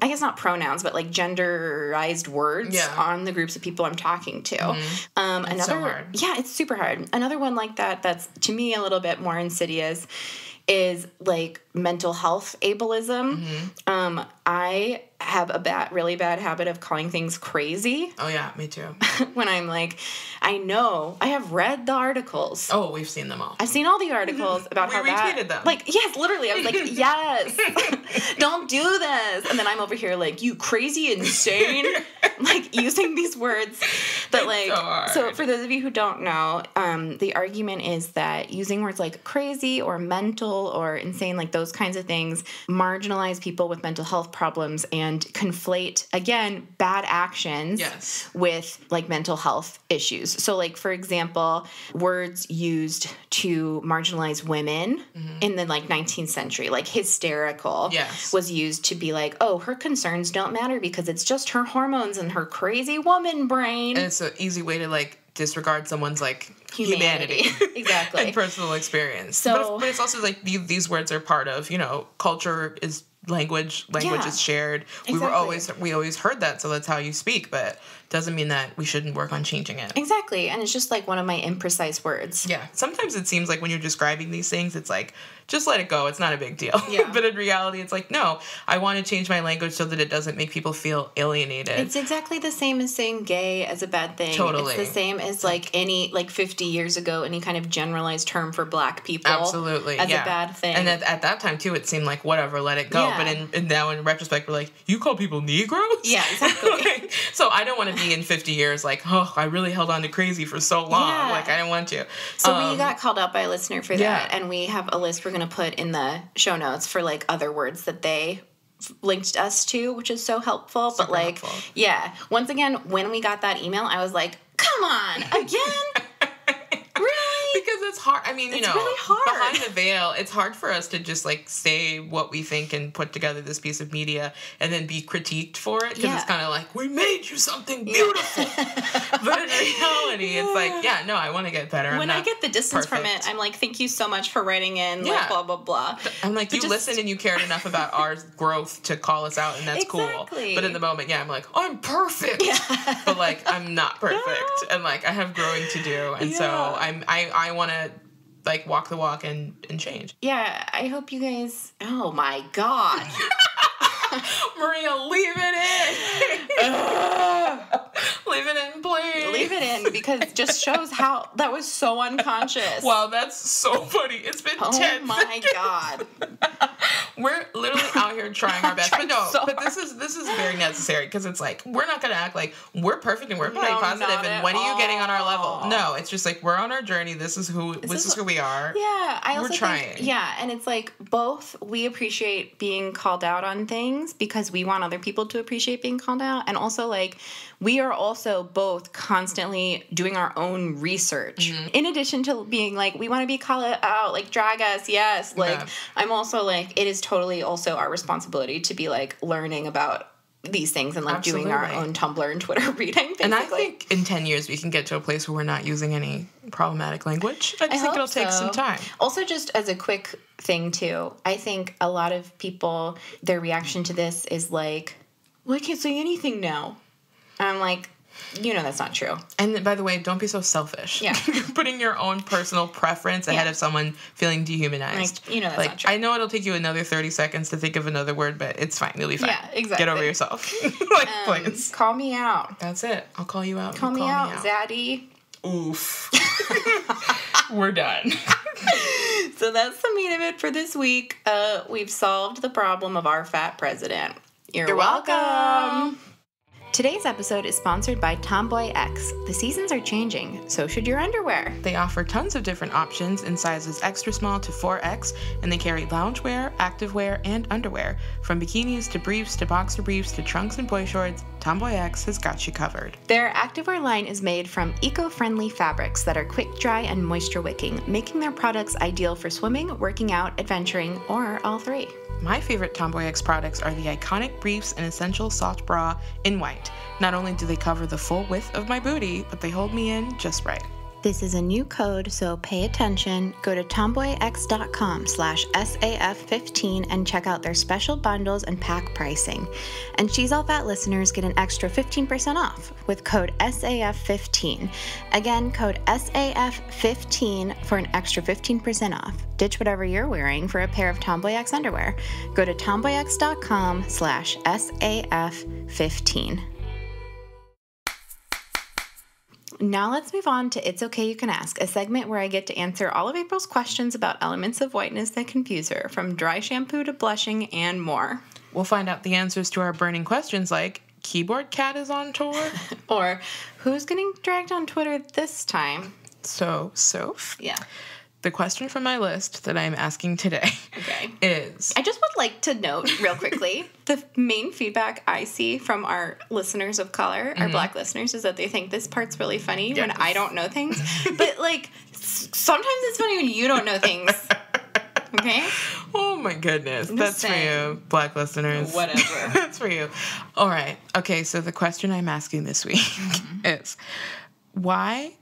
I guess not pronouns, but like genderized words on the groups of people I'm talking to. Mm-hmm. It's so hard. Yeah, it's super hard. Another one like that's to me a little bit more insidious is like mental health ableism. Mm-hmm. I have a really bad habit of calling things crazy. Oh, yeah, me too. When I'm like, I know, I have read the articles. Oh, we've seen them all. I've seen all the articles about how that... We retweeted them. Like, yes, literally. I was like, yes, don't do this. And then I'm over here like, you crazy, insane, like using these words that like... So for those of you who don't know, the argument is that using words like crazy or mental or insane, like those kinds of things, marginalize people with mental health problems and conflate, again, bad actions with like mental health issues. So like, for example, words used to marginalize women in the like 19th century, like hysterical was used to be like, oh, her concerns don't matter because it's just her hormones and her crazy woman brain. And it's an easy way to like disregard someone's like humanity. Exactly. And personal experience. So, but it's also like these words are part of, you know, culture is language is shared. Exactly. We always heard that, so that's how you speak, but doesn't mean that we shouldn't work on changing it. Exactly. And it's just like one of my imprecise words. Yeah. Sometimes it seems like when you're describing these things, it's like, just let it go. It's not a big deal. Yeah. But in reality, it's like, no, I want to change my language so that it doesn't make people feel alienated. It's exactly the same as saying gay as a bad thing. Totally. It's the same as like any, like 50 years ago, any kind of generalized term for black people. Absolutely. As a bad thing. And at that time, too, it seemed like, whatever, let it go. Yeah. But now in retrospect, we're like, you call people Negroes? Yeah, exactly. Like, so I don't want to be in 50 years like, oh, I really held on to crazy for so long. Yeah. Like, I didn't want to. So we got called out by a listener for that, and we have a list we're going to put in the show notes for like other words that they linked us to, which is so helpful. Super but like, helpful. Yeah, once again, when we got that email, I was like, come on, again? Really? Because it's hard. I mean, It's really hard. behind the veil, it's hard for us to just like say what we think and put together this piece of media and then be critiqued for it. Because it's kind of like, we made you something beautiful. But in reality, it's like, no, I want to get better. When I get the distance from it, I'm like, thank you so much for writing in, like, blah, blah, blah. I'm like, you listened and you cared enough about our growth to call us out, and that's cool. But in the moment, I'm like, I'm perfect. But like, I'm not perfect. And like, I have growing to do. And so I want to like walk the walk and change. Yeah, I hope you guys, oh my God. Maria, leave it in. Leave it in, please. Leave it in, because it just shows how that was so unconscious. Wow, that's so funny. It's been 10 Oh my seconds. God. We're literally out here trying our best. But this is very necessary, because it's like, we're not going to act like we're perfect and we're pretty positive and when are you getting on our level? No, it's just like, we're on our journey. This is who we are. Yeah, I also we're trying. think, and it's like both we appreciate being called out on things because we want other people to appreciate being called out, and also like we are also both constantly doing our own research. In addition to being like, we want to be called out, like drag us, yes. Like I'm also like, it is totally also our responsibility to be like learning about these things and like doing our own Tumblr and Twitter reading, basically. And I think in 10 years we can get to a place where we're not using any problematic language. I just think it'll take some time. Also, just as a quick thing too, I think a lot of people, their reaction to this is like, well, I can't say anything now. And I'm like, that's not true. And by the way, don't be so selfish. Yeah. You're putting your own personal preference ahead of someone feeling dehumanized. Like, that's not true. I know it'll take you another 30 seconds to think of another word, but it's fine. You'll be fine. Yeah, exactly. Get over yourself. Please. Call me out. That's it. I'll call you out. Call me out, Zaddy. Oof. We're done. So that's the meat of it for this week. We've solved the problem of our fat president. You're welcome. Today's episode is sponsored by Tomboy X. The seasons are changing, so should your underwear. They offer tons of different options in sizes extra small to 4X, and they carry loungewear, activewear, and underwear. From bikinis to briefs to boxer briefs to trunks and boy shorts, Tomboy X has got you covered. Their activewear line is made from eco-friendly fabrics that are quick dry and moisture wicking, making their products ideal for swimming, working out, adventuring, or all three. My favorite Tomboy X products are the iconic briefs and essential soft bra in white. Not only do they cover the full width of my booty, but they hold me in just right. This is a new code, so pay attention. Go to tomboyx.com/SAF15 and check out their special bundles and pack pricing. And She's All Fat listeners get an extra 15% off with code SAF15. Again, code SAF15 for an extra 15% off. Ditch whatever you're wearing for a pair of Tomboy X underwear. Go to tomboyx.com/SAF15. Now let's move on to It's Okay You Can Ask, a segment where I get to answer all of April's questions about elements of whiteness that confuse her, from dry shampoo to blushing and more. We'll find out the answers to our burning questions like, Keyboard Cat is on tour? Or, who's getting dragged on Twitter this time? So, Soph? Yeah. The question from my list that I'm asking today is... I just would like to note real quickly, the main feedback I see from our listeners of color, our Black listeners, is that they think this part's really funny when I don't know things. But, like, sometimes it's funny when you don't know things. Okay? Oh, my goodness. That's for you, Black listeners. Whatever. That's for you. All right. Okay, so the question I'm asking this week is, why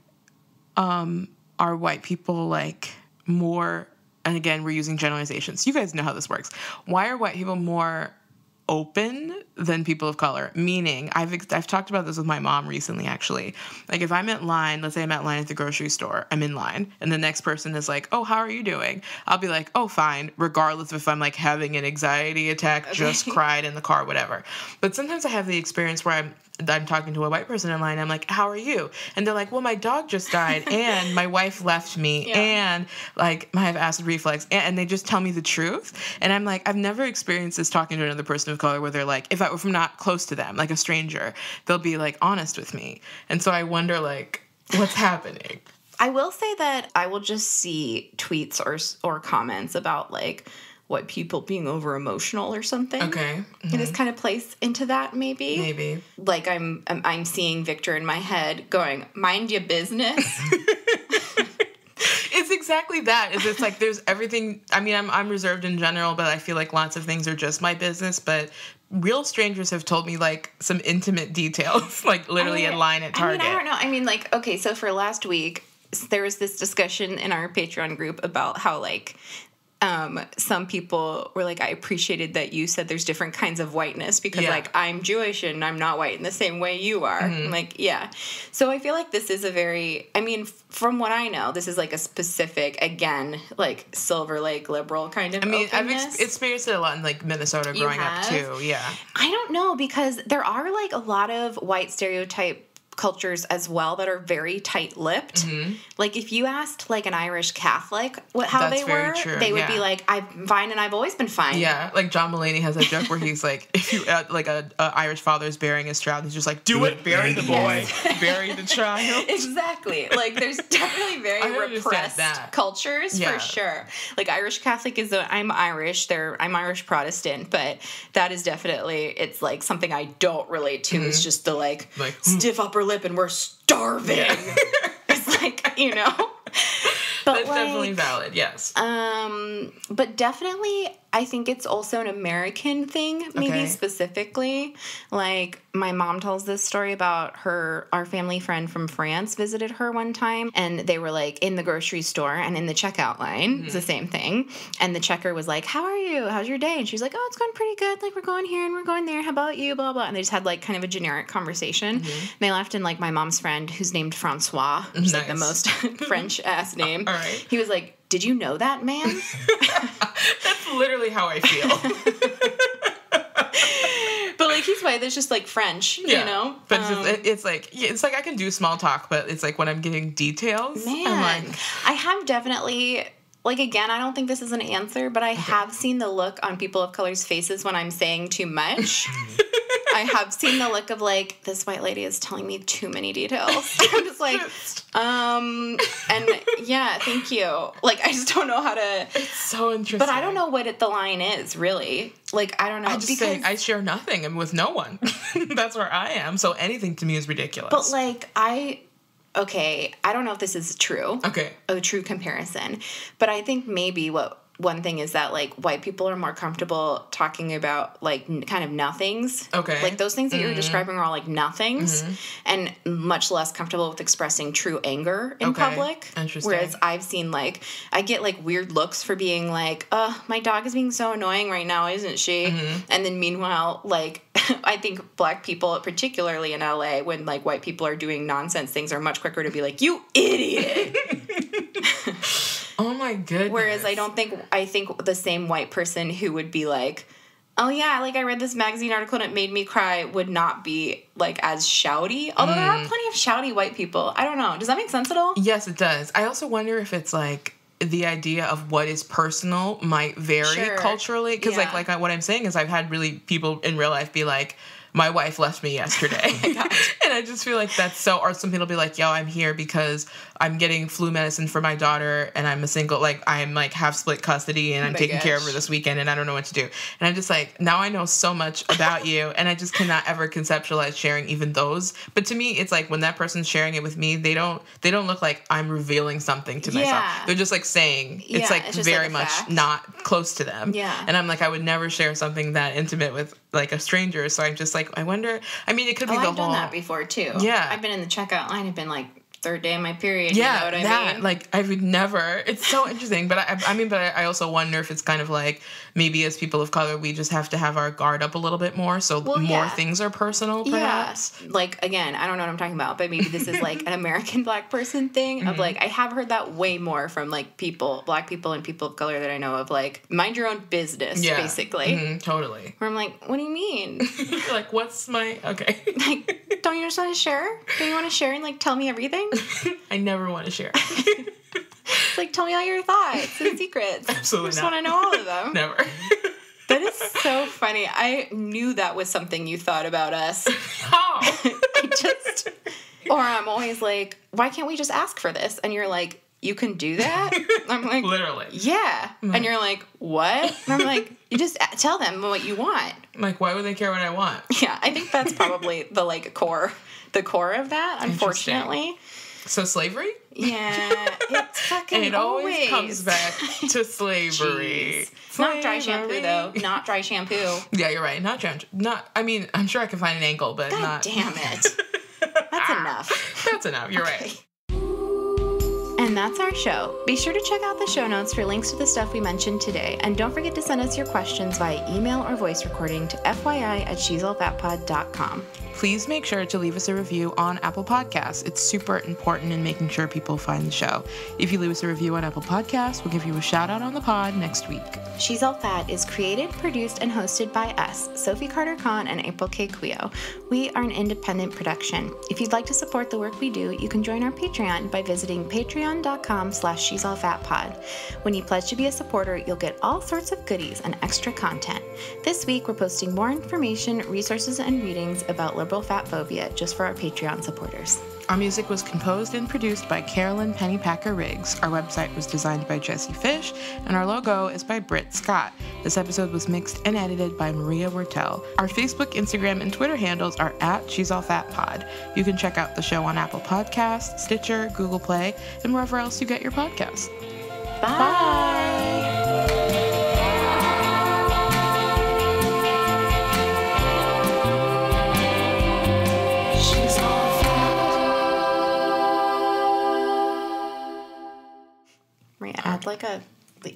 are white people, like, more, and again, we're using generalizations. You guys know how this works. Why are white people more open than people of color? Meaning, I've talked about this with my mom recently, actually. Like, if I'm at line, let's say I'm at line at the grocery store, I'm in line, and the next person is like, oh, how are you doing? I'll be like, oh, fine, regardless of if I'm, like, having an anxiety attack, just cried in the car, whatever. But sometimes I have the experience where I'm talking to a white person in line, I'm like, how are you? And they're like, well, my dog just died, and my wife left me, and, like, I have acid reflux, and they just tell me the truth. And I'm like, I've never experienced this talking to another person of color where they're like, if I'm not close to them, like a stranger, they'll be, like, honest with me. And so I wonder, like, what's happening? I will say that I will just see tweets or comments about, like, what people being over emotional or something. Okay. Mm-hmm. And this kind of plays into that, maybe. Maybe. Like I'm seeing Victor in my head going, mind your business. It's exactly that. It's like there's everything. I mean, I'm reserved in general, but I feel like lots of things are just my business. But real strangers have told me, like, some intimate details, like literally in line at Target. I don't know. I mean, like, okay, so for last week, there was this discussion in our Patreon group about how, like, some people were like, I appreciated that you said there's different kinds of whiteness because, like, I'm Jewish and I'm not white in the same way you are. I'm like, yeah. So I feel like this is a very, I mean, from what I know, this is, like, a specific, again, like, Silver Lake liberal kind of openness. I've experienced it a lot in, like, Minnesota growing up, too. Yeah. I don't know, because there are, like, a lot of white stereotype cultures as well that are very tight-lipped. Like, if you asked, like, an Irish Catholic how they were, they would be like, I'm fine and I've always been fine. Yeah, like John Mulaney has a joke where he's like, if you like a Irish father is burying his child, he's just like, do it, bury the boy, bury the child. Exactly. Like, there's definitely very repressed cultures for sure. Like, Irish Catholic is I'm Irish. I'm Irish Protestant, but that is definitely, it's like something I don't relate to. Is just the like stiff upper lip and we're starving. It's like, you know. But that's, like, definitely valid, yes. But definitely, I think it's also an American thing, maybe specifically. Like, my mom tells this story about our family friend from France visited her one time, and they were, like, in the grocery store and in the checkout line. It's the same thing. And the checker was like, how are you? How's your day? And she's like, oh, it's going pretty good. Like, we're going here and we're going there. How about you? Blah, blah. And they just had, like, kind of a generic conversation. And they left, and, like, my mom's friend, who's named Francois, which is, like, the most French-ass name. All right. He was like, did you know that, man? That's literally how I feel. But, like, he's white. There's just, like, French, you know? But it's like I can do small talk, but it's like when I'm getting details, man, I'm like, I have definitely, like, again, I don't think this is an answer, but I have seen the look on people of color's faces when I'm saying too much. I have seen the look of, like, this white lady is telling me too many details. I'm just like, and yeah, thank you. Like, I just don't know how to. It's so interesting. But I don't know what the line is, really. Like, I don't know. I just say I share nothing and with no one. That's where I am. So anything to me is ridiculous. But, like, I don't know if this is true. Okay. A true comparison. But I think maybe what one thing is that, like, white people are more comfortable talking about, like, kind of nothings. Okay. Like, those things that you're describing are all, like, nothings. And much less comfortable with expressing true anger in public. Interesting. Whereas I've seen, like, I get, like, weird looks for being like, my dog is being so annoying right now, isn't she? And then meanwhile, like, I think black people, particularly in LA, when, like, white people are doing nonsense things, are much quicker to be like, you idiot! Oh my goodness. Whereas I think the same white person who would be like, oh yeah, like, I read this magazine article and it made me cry, would not be, like, as shouty. Although there are plenty of shouty white people. I don't know. Does that make sense at all? Yes, it does. I also wonder if it's, like, the idea of what is personal might vary culturally. Because, like what I'm saying is I've had really people in real life be like, my wife left me yesterday. And I just feel like that's so, or some people be like, yo, I'm here because I'm getting flu medicine for my daughter and I'm a single, like, I'm like have split custody and I'm taking care of her this weekend and I don't know what to do. And I'm just like, now I know so much about you and I just cannot ever conceptualize sharing even those. But to me, it's like when that person's sharing it with me, they don't look like I'm revealing something to myself. They're just like saying, it's like it's very much not close to them. And I'm like, I would never share something that intimate with like a stranger. So I'm just like, I wonder, I mean, it could be the whole. I've done that before too. Yeah. I've been in the checkout line. I've been like, third day of my period. Yeah, you know what I mean? Like, I would never. It's so interesting. But I also wonder if it's kind of like maybe as people of color, we just have to have our guard up a little bit more. So more things are personal, perhaps. Yeah. Like, again, I don't know what I'm talking about, but maybe this is like an American black person thing of like, I have heard that way more from like black people and people of color that I know of, like, mind your own business, basically. Totally. Where I'm like, what do you mean? Like, what's my, okay. Like, don't you just want to share? Don't you want to share and like tell me everything? I never want to share. It's like, tell me all your thoughts and secrets. Absolutely I just want to know all of them. Never. That is so funny. I knew that was something you thought about us. How? Or I'm always like, why can't we just ask for this? And you're like, you can do that? I'm like, literally. Yeah. And you're like, what? And I'm like, you just tell them what you want. Like, why would they care what I want? Yeah, I think that's probably the core of that, unfortunately. So slavery? Yeah, it's fucking it always comes back to slavery. Not dry shampoo though. Not dry shampoo. Yeah, you're right. I mean, I'm sure I can find an ankle, but God damn it. That's enough. That's enough. You're right. And that's our show. Be sure to check out the show notes for links to the stuff we mentioned today. And don't forget to send us your questions via email or voice recording to fyi@she'sallfatpod.com. Please make sure to leave us a review on Apple Podcasts. It's super important in making sure people find the show. If you leave us a review on Apple Podcasts, we'll give you a shout out on the pod next week. She's All Fat is created, produced, and hosted by us, Sophie Carter-Kahn and April K. Cuyo. We are an independent production. If you'd like to support the work we do, you can join our Patreon by visiting patreon.com/she'sallfatpod. When you pledge to be a supporter, you'll get all sorts of goodies and extra content. This week, we're posting more information, resources, and readings about liberal fatphobia just for our Patreon supporters. Our music was composed and produced by Carolyn Pennypacker Riggs. Our website was designed by Jesse Fish, and our logo is by Britt Scott. This episode was mixed and edited by Maria Wertel. Our Facebook, Instagram, and Twitter handles are @She'sAllFatPod. You can check out the show on Apple Podcasts, Stitcher, Google Play, and wherever else you get your podcasts. Bye!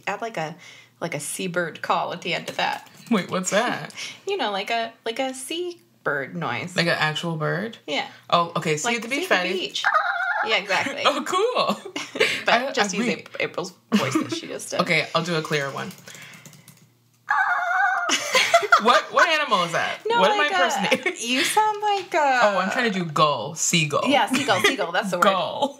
Add like a seabird call at the end of that. Wait, what's that? You know, like a seabird noise. Like an actual bird? Yeah. Oh, okay. See like, you at the beach, Fatties. Yeah, exactly. Oh, cool. But just use April's voice that she just did. Okay, I'll do a clearer one. What animal is that? No, what like am I impersonating? You sound like Oh, I'm trying to do gull. Seagull. Yeah, seagull. That's the word. Gull.